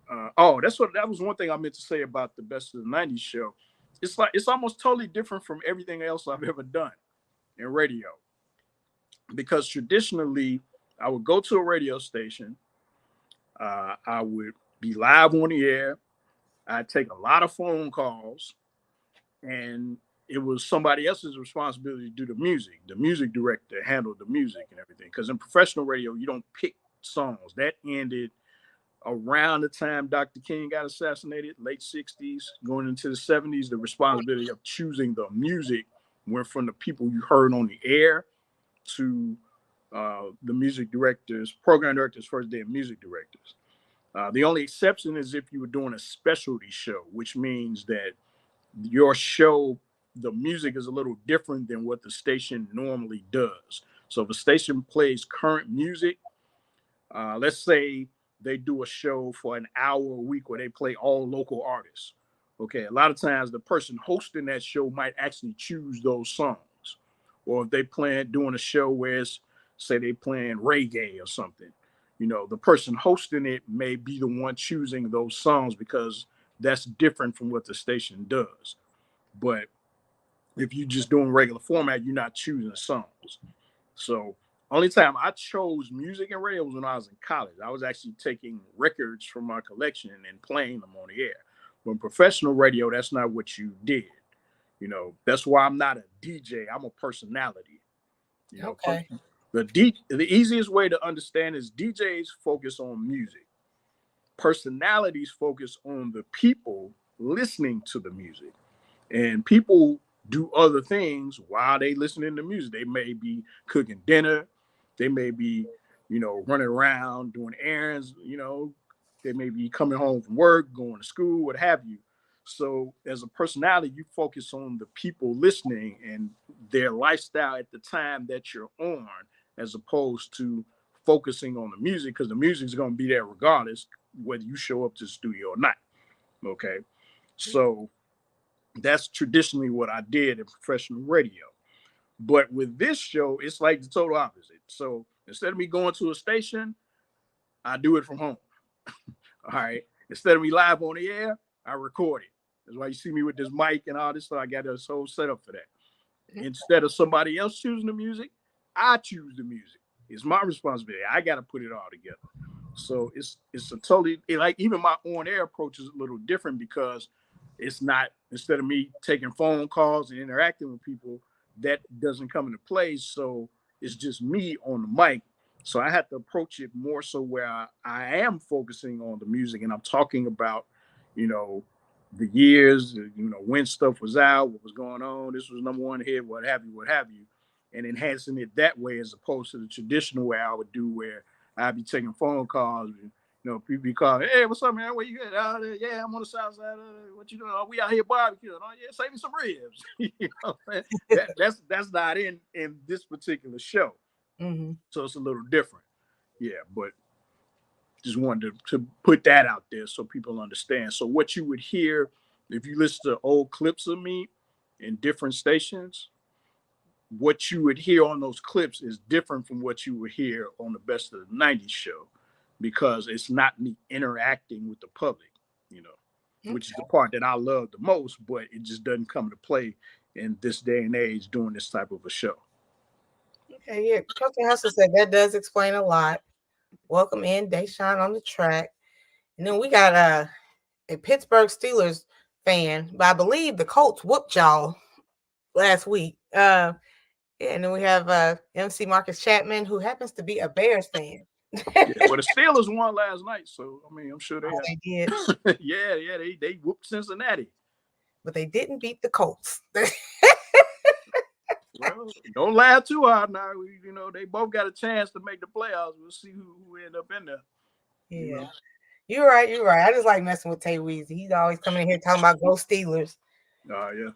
that was one thing I meant to say about the Best of the '90s show. It's like it's almost totally different from everything else I've ever done in radio because traditionally I would go to a radio station, I would be live on the air, I'd take a lot of phone calls, and it was somebody else's responsibility to do the music. The music director handled the music and everything. Because in professional radio, you don't pick songs. That ended around the time Dr. King got assassinated, late 60s, going into the 70s. The responsibility of choosing the music went from the people you heard on the air to the music directors, program directors, first day music directors. The only exception is if you were doing a specialty show, which means that your show, the music is a little different than what the station normally does. So if a station plays current music, let's say they do a show for an hour a week where they play all local artists. Okay, a lot of times the person hosting that show might actually choose those songs. Or if they plan doing a show where it's, say they playing reggae or something, the person hosting it may be the one choosing those songs because that's different from what the station does. But if you're just doing regular format, you're not choosing songs. So only time I chose music and radio was when I was in college. I was actually taking records from my collection and playing them on the air. But in professional radio, that's not what you did. That's why I'm not a DJ. I'm a personality. You know, Okay. the easiest way to understand is DJs focus on music. Personalities focus on the people listening to the music. And people do other things while they listening to music. They may be cooking dinner, they may be, running around doing errands, they may be coming home from work, going to school, what have you. So as a personality, you focus on the people listening and their lifestyle at the time that you're on, as opposed to focusing on the music, because the music is going to be there regardless whether you show up to the studio or not. Okay. So that's traditionally what I did in professional radio. But with this show, it's like the total opposite. So instead of me going to a station, I do it from home. All right. Instead of me live on the air, I record it. That's why you see me with this mic and all this stuff. I got this whole setup for that. Instead of somebody else choosing the music, I choose the music. It's my responsibility. I got to put it all together. So it's a totally like even my on air approach is a little different because it's not, instead of me taking phone calls and interacting with people, that doesn't come into play. So it's just me on the mic. So I had to approach it more so where I am focusing on the music and I'm talking about, you know, the years, when stuff was out, what was going on, this was number one hit, what have you, and enhancing it that way as opposed to the traditional way I would do where I'd be taking phone calls. People be calling, hey, what's up, man? Where you at? Yeah, I'm on the south side. What you doing? Oh, we out here barbecuing. Oh, yeah, save me some ribs. That's not in this particular show. Mm-hmm. So it's a little different. Yeah, but just wanted to put that out there so people understand. So what you would hear if you listen to old clips of me in different stations, what you would hear on those clips is different from what you would hear on the Best of the 90s show because it's not me interacting with the public, you know, which is the Okay. part that I love the most, but it just doesn't come to play in this day and age doing this type of a show. Okay. Yeah. Coach Hustle said that does explain a lot. Welcome in, Deshaun on the track. And then we got a Pittsburgh Steelers fan, but I believe the Colts whooped y'all last week. Yeah, and then we have MC Marcus Chapman, who happens to be a Bears fan. Yeah, well, the Steelers won last night, so I mean, I'm sure they Oh, they did, have. Yeah, they whooped Cincinnati. but they didn't beat the Colts. Well, don't laugh too hard now. They both got a chance to make the playoffs. We'll see who end up in there. You Yeah, know. you're right. You're right. I just like messing with Tay Weezy. He's always coming in here talking about go Steelers. Yeah. Yeah.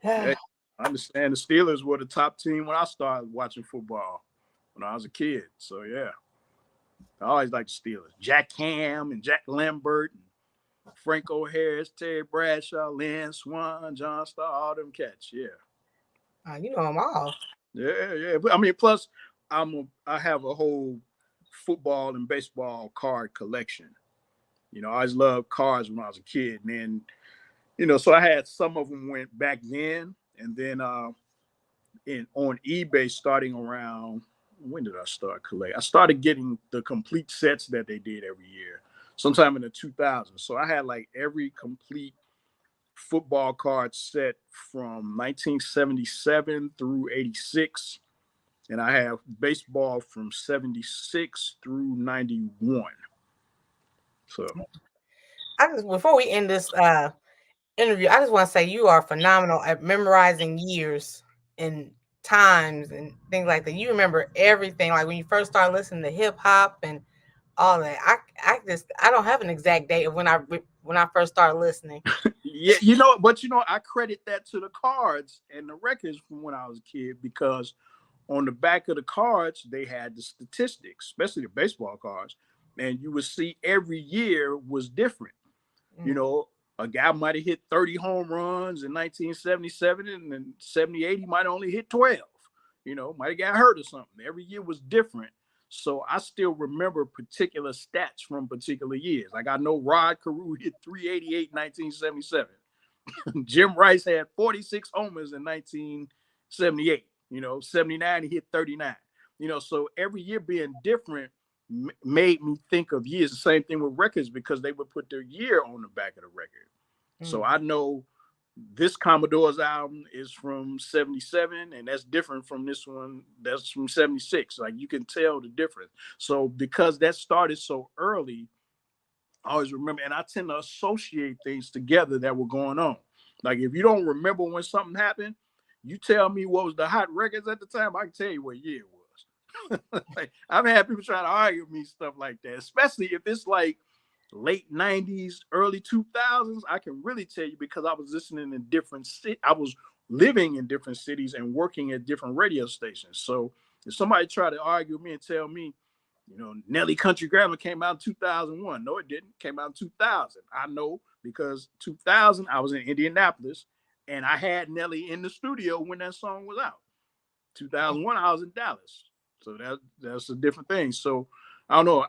Hey, I understand the Steelers were the top team when I started watching football when I was a kid. So yeah, I always liked the Steelers. Jack Ham and Jack Lambert and Franco Harris, Terry Bradshaw, Lynn Swan, John Starr, all them cats. Yeah. You know them all. Yeah. But I mean, plus I have a whole football and baseball card collection. I always loved cards when I was a kid, and then so I had some of them went back then, and then on eBay starting around, when did I start collecting? I started getting the complete sets that they did every year, sometime in the 2000s. So I had like every complete football card set from 1977 through 86, and I have baseball from 76 through 91. So I just before we end this interview, I just want to say you are phenomenal at memorizing years and times and things like that. You remember everything. Like when you first started listening to hip hop and all that. I don't have an exact date of when I first started listening. yeah, but I credit that to the cards and the records from when I was a kid because on the back of the cards they had the statistics, especially the baseball cards, and you would see every year was different. You Mm. know, a guy might have hit 30 home runs in 1977, and then 78 he might have only hit 12. Might have got hurt or something. Every year was different. So I still remember particular stats from particular years. Like I know Rod Carew hit 388 in 1977. Jim Rice had 46 homers in 1978. 79 he hit 39. So every year being different made me think of years. The same thing with records because they would put their year on the back of the record. So Mm. I know this Commodore's album is from 77 and that's different from this one that's from 76. Like you can tell the difference. So because that started so early, I always remember, and I tend to associate things together that were going on. Like if you don't remember when something happened, you tell me what was the hot records at the time, I can tell you what year it was. Like, I've had people trying to argue with me stuff like that, especially if it's like late 90s, early 2000s. I can really tell you because I was listening in different cities. I was living in different cities and working at different radio stations. So if somebody tried to argue with me and tell me, Nelly Country Grammar came out in 2001. No, it didn't. It came out in 2000. I know because 2000, I was in Indianapolis and I had Nelly in the studio when that song was out. 2001, I was in Dallas. So that's a different thing. So I don't know.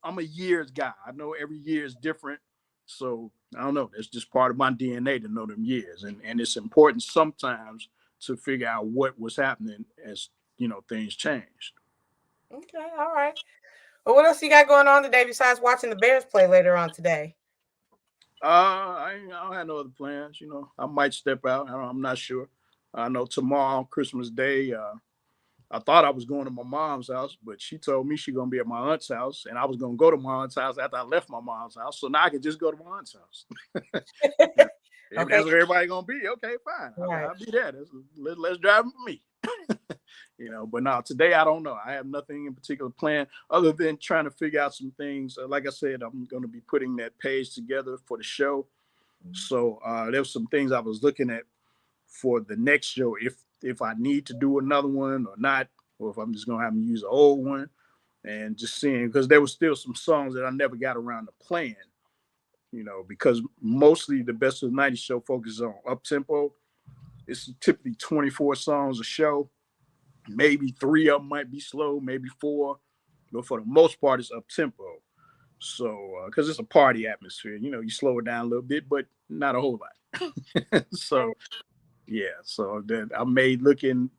I'm a years guy. I know every year is different. So I don't know. That's just part of my DNA to know them years. And it's important sometimes to figure out what was happening as things changed. Okay, all right. Well, what else you got going on today besides watching the Bears play later on today? I don't have no other plans. I might step out. I'm not sure. I know tomorrow, Christmas Day. I thought I was going to my mom's house, but she told me she's gonna be at my aunt's house, and I was gonna go to my aunt's house after I left my mom's house. So now I can just go to my aunt's house. Yeah. If Okay, that's where everybody gonna be, okay, fine. right. I'll be there. Let's drive with me. But now today I don't know. I have nothing in particular planned other than trying to figure out some things. Like I said, I'm going to be putting that page together for the show. So there was some things I was looking at for the next show, if I need to do another one or not, or if I'm just gonna have to use an old one, and just seeing, because there was still some songs that I never got around to playing. Because mostly the best of the '90s show focuses on up tempo. It's typically 24 songs a show. Maybe three of them might be slow, maybe four, but for the most part, it's up tempo. So, because it's a party atmosphere, you slow it down a little bit, but not a whole lot. So, yeah, so that I may look in,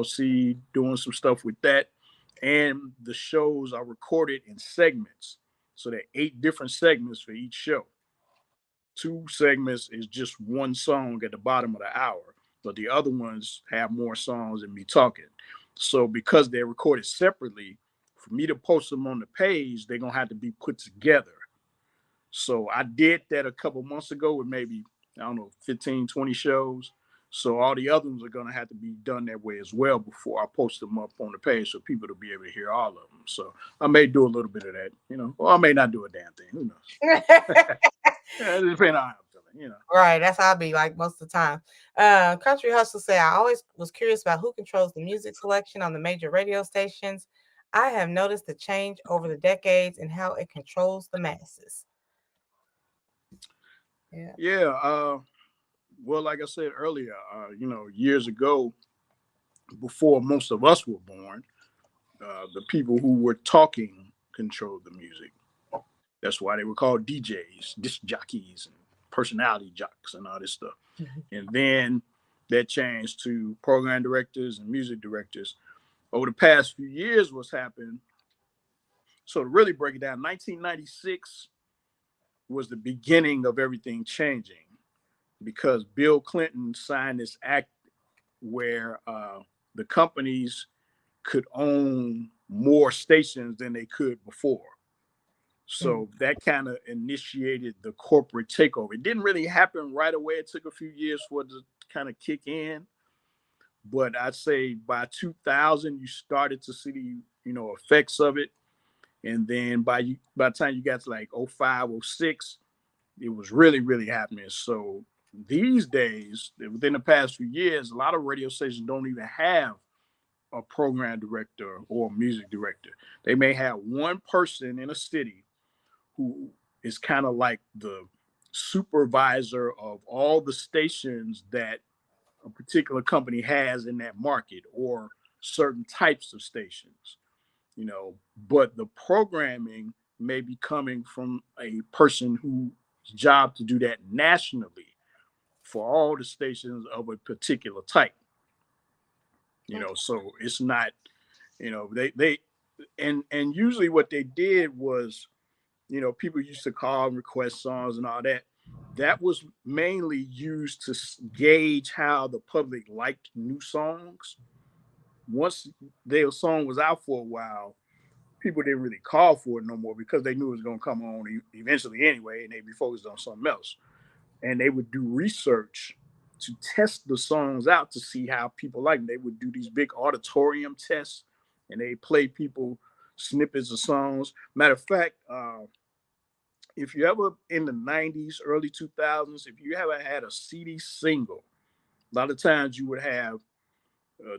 see doing some stuff with that. And the shows are recorded in segments. So there are 8 different segments for each show. 2 segments is just one song at the bottom of the hour, but the other ones have more songs than me talking. So because they're recorded separately, for me to post them on the page, they're gonna have to be put together. So I did that a couple months ago with maybe, I don't know, 15, 20 shows. So all the other ones are going to have to be done that way as well before I post them up on the page so people to be able to hear all of them. So I may do a little bit of that, or I may not do a damn thing. Who knows? Yeah, it depends on how I'm feeling. Right, that's how I be like most of the time. Country Hustle say I always was curious about who controls the music selection on the major radio stations. I have noticed the change over the decades and how it controls the masses. Yeah. Yeah. Well, like I said earlier, years ago, before most of us were born, the people who were talking controlled the music. That's why they were called DJs, disc jockeys, and personality jocks, and all this stuff. And then that changed to program directors and music directors. Over the past few years, what's happened? So to really break it down, 1996 was the beginning of everything changing because Bill Clinton signed this act where the companies could own more stations than they could before. So that kind of initiated the corporate takeover. It didn't really happen right away. It took a few years for it to kind of kick in. But I'd say by 2000, you started to see the effects of it. And then by the time you got to like '05, '06, it was really, really happening. So these days, within the past few years, a lot of radio stations don't even have a program director or a music director. They may have one person in a city who is kind of like the supervisor of all the stations that a particular company has in that market or certain types of stations, but the programming may be coming from a person whose job to do that nationally for all the stations of a particular type, so it's not, they and usually what they did was, people used to call and request songs and all that. That was mainly used to gauge how the public liked new songs. Once their song was out for a while, people didn't really call for it no more because they knew it was going to come on eventually anyway, and they'd be focused on something else. And they would do research to test the songs out to see how people like them. They would do these big auditorium tests, and they play people snippets of songs. Matter of fact, if you ever in the '90s, early 2000s, if you ever had a CD single, a lot of times you would have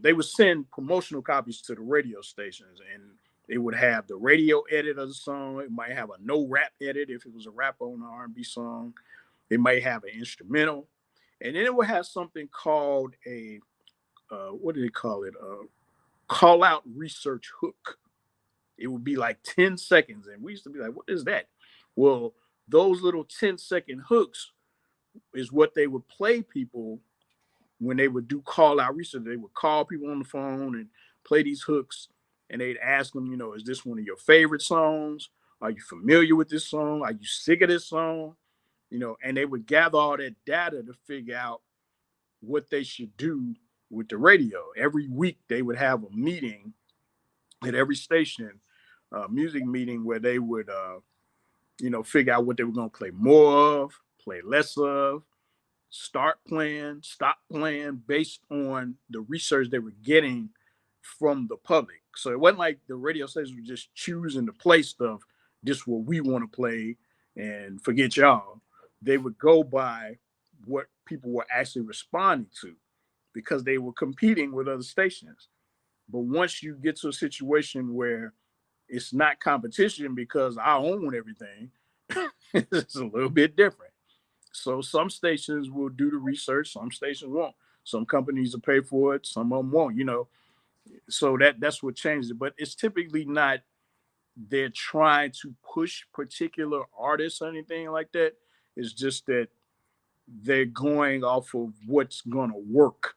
they would send promotional copies to the radio stations, and they would have the radio edit of the song. It might have a no rap edit if it was a rap on an R&B song. It might have an instrumental, and then it would have something called a what do they call it? Call out research hook. It would be like 10 seconds, and we used to be like, "What is that?" Well, those little 10-second hooks is what they would play people when they would do call out research. They would call people on the phone and play these hooks, and they'd ask them, is this one of your favorite songs? Are you familiar with this song? Are you sick of this song? And they would gather all that data to figure out what they should do with the radio. Every week they would have a meeting at every station, music meeting where they would, figure out what they were going to play more of, play less of, start playing, stop playing based on the research they were getting from the public. So it wasn't like the radio stations were just choosing to play stuff, just what we want to play and forget y'all. They would go by what people were actually responding to because they were competing with other stations. But once you get to a situation where it's not competition because I own everything, it's a little bit different. So some stations will do the research, some stations won't. Some companies will pay for it, some of them won't. So that's what changes it. But it's typically not they're trying to push particular artists or anything like that. It's just that they're going off of what's gonna work.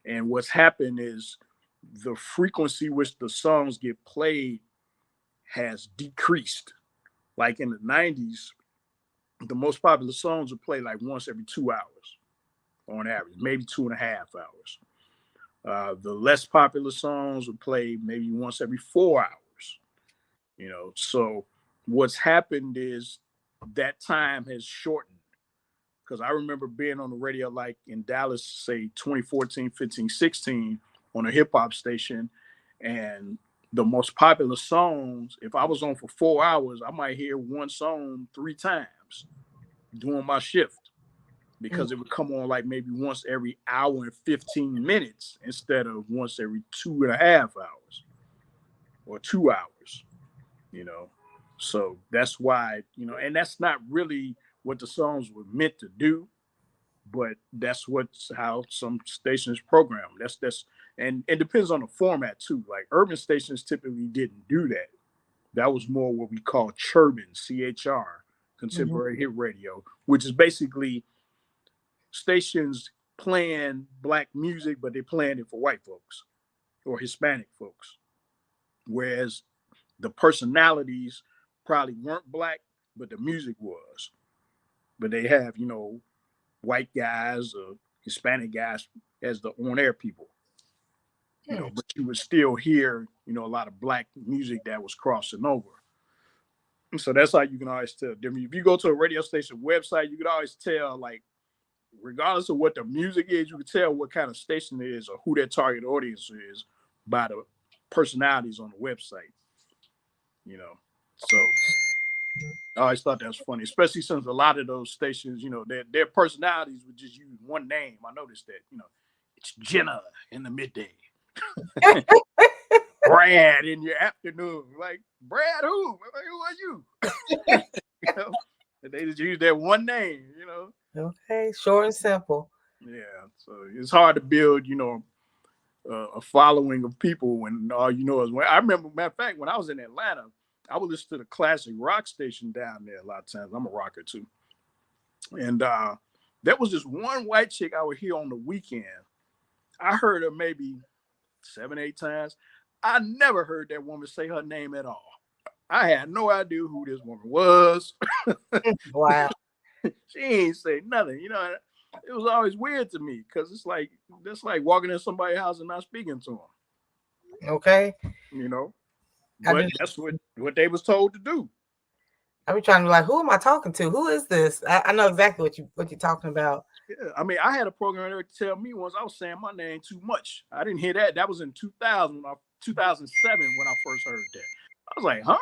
And what's happened is the frequency which the songs get played has decreased. Like in the 90s, the most popular songs would play like once every 2 hours on average, maybe 2.5 hours. The less popular songs would play maybe once every 4 hours. So what's happened is that time has shortened because I remember being on the radio like in Dallas, say 2014, 15, 16 on a hip hop station. And the most popular songs, if I was on for 4 hours, I might hear one song 3 times during my shift because it would come on like maybe once every hour and 15 minutes instead of once every 2.5 hours or 2 hours, you know. So that's why, and that's not really what the songs were meant to do, but that's what's how some stations program. That's and it depends on the format too. Like urban stations typically didn't do that. That was more what we call churban, CHR, Mm-hmm. contemporary hit radio, which is basically stations playing black music, but they're playing it for white folks or Hispanic folks. Whereas the personalities probably weren't black, but the music was. But they have, white guys or Hispanic guys as the on air people, but you would still hear, a lot of black music that was crossing over. So that's how you can always tell. If you go to a radio station website, you can always tell, like, regardless of what the music is, you can tell what kind of station it is or who their target audience is by the personalities on the website, you know. So I always thought that was funny, especially since a lot of those stations, their personalities would just use one name. I noticed that, it's Jenna in the midday, Brad in your afternoon. Like, Brad who? Like, who are you? you know? They just use that one name. Okay, short and simple. Yeah, so it's hard to build, a following of people when all you know is when I remember, matter of fact, when I was in Atlanta, I would listen to the classic rock station down there a lot of times. I'm a rocker too. And there was this one white chick I would hear on the weekend. I heard her maybe 7, 8 times. I never heard that woman say her name at all. I had no idea who this woman was. Wow. She ain't say nothing. It was always weird to me because it's like that's like walking in somebody's house and not speaking to them. Okay. You know, I but do. that's what they was told to do. I be trying to be like, who am I talking to? Who is this? I know exactly what you're talking about. Yeah, I mean, I had a programmer tell me once I was saying my name too much. I didn't hear that. That was in 2007 when I first heard that. I was like, huh?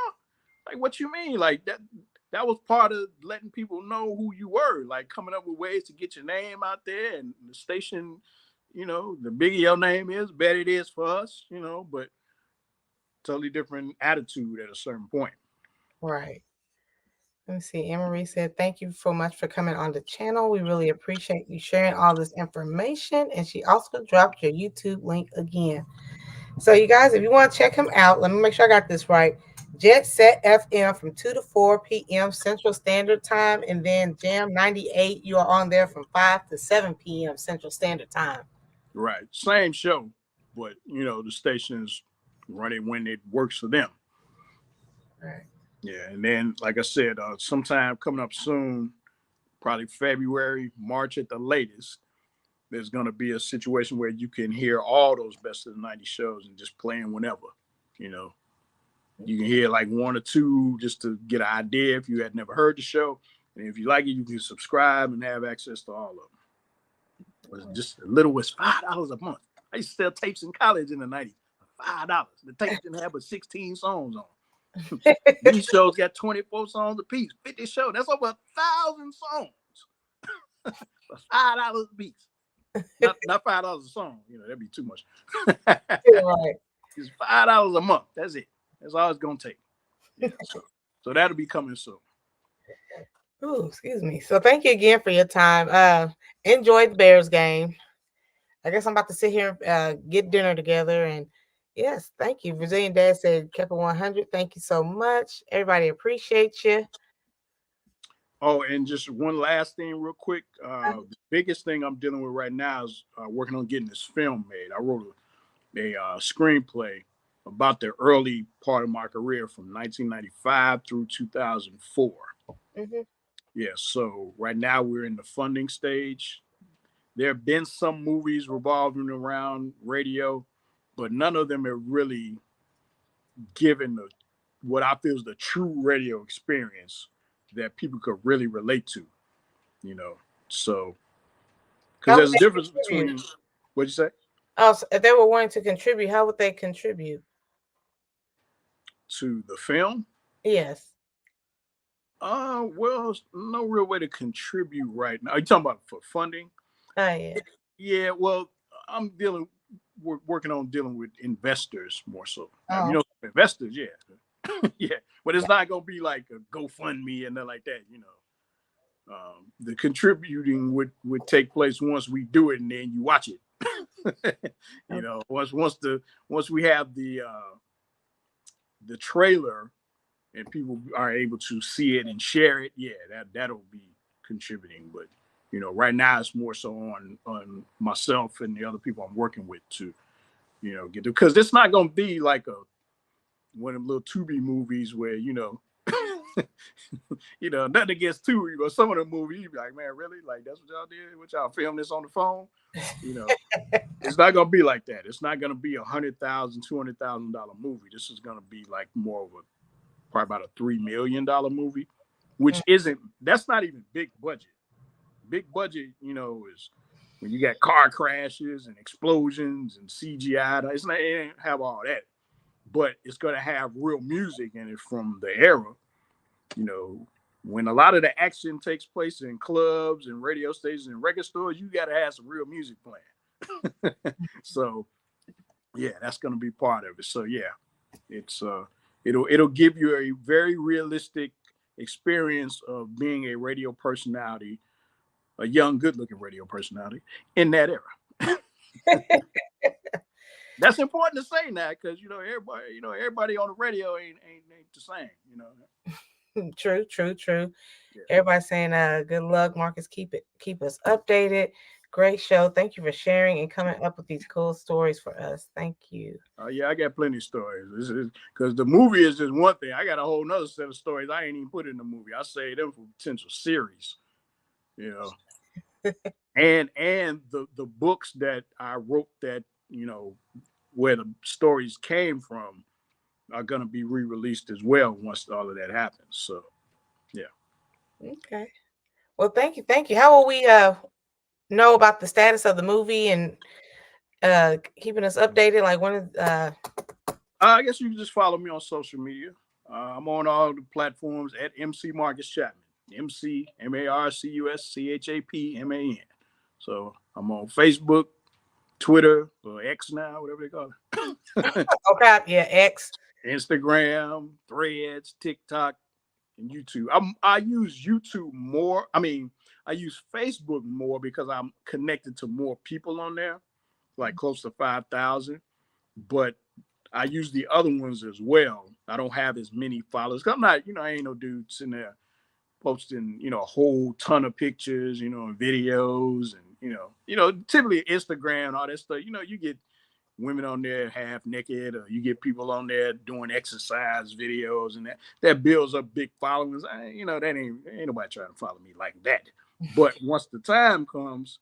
Like, what you mean? Like that was part of letting people know who you were, like coming up with ways to get your name out there and the station, the bigger your name is, better it is for us, but totally different attitude at a certain point. Right. Let me see. Anne Marie said, thank you so much for coming on the channel. We really appreciate you sharing all this information. And she also dropped your YouTube link again. So, you guys, if you want to check him out, let me make sure I got this right. Jet Set FM from 2 to 4 p.m. Central Standard Time. And then Jam 98, you are on there from 5 to 7 p.m. Central Standard Time. Right. Same show, but the stations run it when it works for them. Right. Yeah, and then like I said, sometime coming up soon, probably February, March at the latest, there's going to be a situation where you can hear all those best of the '90s shows and just playing whenever. You know, you can hear like one or two just to get an idea if you had never heard the show, and if you like it, you can subscribe and have access to all of them. Was just as little as $5 a month. I used to sell tapes in college in the '90s. $5. The tape didn't have but 16 songs on. These shows got 24 songs a piece. 50 shows. That's over 1,000 songs for $5 a piece. Not $5 a song. That'd be too much. Right. It's $5 a month. That's it. That's all it's gonna take. Yeah. So that'll be coming soon. Ooh, excuse me. So thank you again for your time. Enjoy the Bears game. I guess I'm about to sit here and get dinner together. And yes, thank you. Brazilian Dad said kept it 100. Thank you so much. Everybody appreciates you. Oh, and just one last thing, real quick. The biggest thing I'm dealing with right now is working on getting this film made. I wrote a screenplay about the early part of my career from 1995 through 2004. Mm-hmm. Yeah, so right now we're in the funding stage. There have been some movies revolving around radio, but none of them have really given what I feel is the true radio experience that people could really relate to. So because How would there's a they difference contribute? between what'd you say Oh, so if they were wanting to contribute, how would they contribute? to the film. Yes. Well, no real way to contribute right now. Are you talking about for funding? Oh, yeah. Yeah, well, I'm working on dealing with investors more so. Oh, Investors, yeah, yeah, but it's not gonna be like a GoFundMe and nothing like that. The contributing would take place once we do it, and then you watch it. okay. Once we have the trailer and people are able to see it and share it, yeah, that'll be contributing. But right now it's more so on myself and the other people I'm working with to get to, because it's not gonna be like one of them little Tubi movies where nothing against Tubi, but some of the movies you be like, man, really, like that's what y'all did? What y'all film this on the phone? It's not gonna be like that. It's not gonna be $100,000, $200,000 movie. This is gonna be like more of probably about a $3 million movie, which that's not even big budget. Big budget, is when you got car crashes and explosions and CGI. It ain't have all that, but it's gonna have real music in it from the era. When a lot of the action takes place in clubs and radio stations and record stores, you got to have some real music playing. So, yeah, that's going to be part of it. So, yeah, it's it'll give you a very realistic experience of being a radio personality, a young, good-looking radio personality in that era. That's important to say now because everybody on the radio ain't the same. True, true, true. Yeah. Everybody saying good luck, Marcus. Keep us updated. Great show. Thank you for sharing and coming up with these cool stories for us. Thank you. Yeah, I got plenty of stories. Because the movie is just one thing. I got a whole nother set of stories I ain't even put in the movie. I saved them for potential series. And the books that I wrote that where the stories came from are gonna be re-released as well once all of that happens. So yeah. Okay. Well, thank you. How will we know about the status of the movie and keeping us updated? Like when is I guess you can just follow me on social media. I'm on all the platforms at MC Marcus Chapman. MCMarcusChapman. So I'm on Facebook, Twitter, or X now, whatever they call it. okay, yeah, X. Instagram, Threads, TikTok, and YouTube. I use YouTube more. I mean, I use Facebook more because I'm connected to more people on there, like close to 5,000. But I use the other ones as well. I don't have as many followers. I'm not, I ain't no dude sitting there posting, a whole ton of pictures, and videos and, typically Instagram, all that stuff, you get women on there half naked, or you get people on there doing exercise videos, and that builds up big followings. That ain't nobody trying to follow me like that. But once the time comes,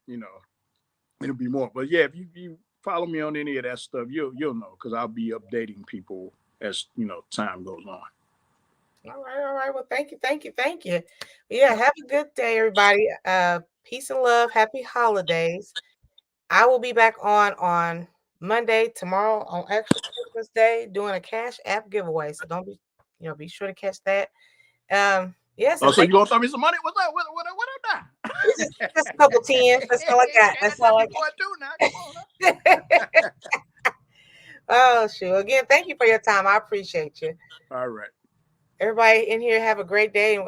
it'll be more. But yeah, if you follow me on any of that stuff, you'll know, because I'll be updating people as time goes on. All right. Well, thank you. Yeah, have a good day, everybody. Peace and love. Happy holidays. I will be back on Monday, tomorrow, on actual Christmas Day, doing a Cash App giveaway. So don't be sure to catch that. Yes, Oh, and so thank you gonna throw me some money? What's up? What up now? just a couple tens. That's all I got. I That's got all nothing I for it too now. Come on. got. Oh, shoot. Again, thank you for your time. I appreciate you. All right. Everybody in here, have a great day.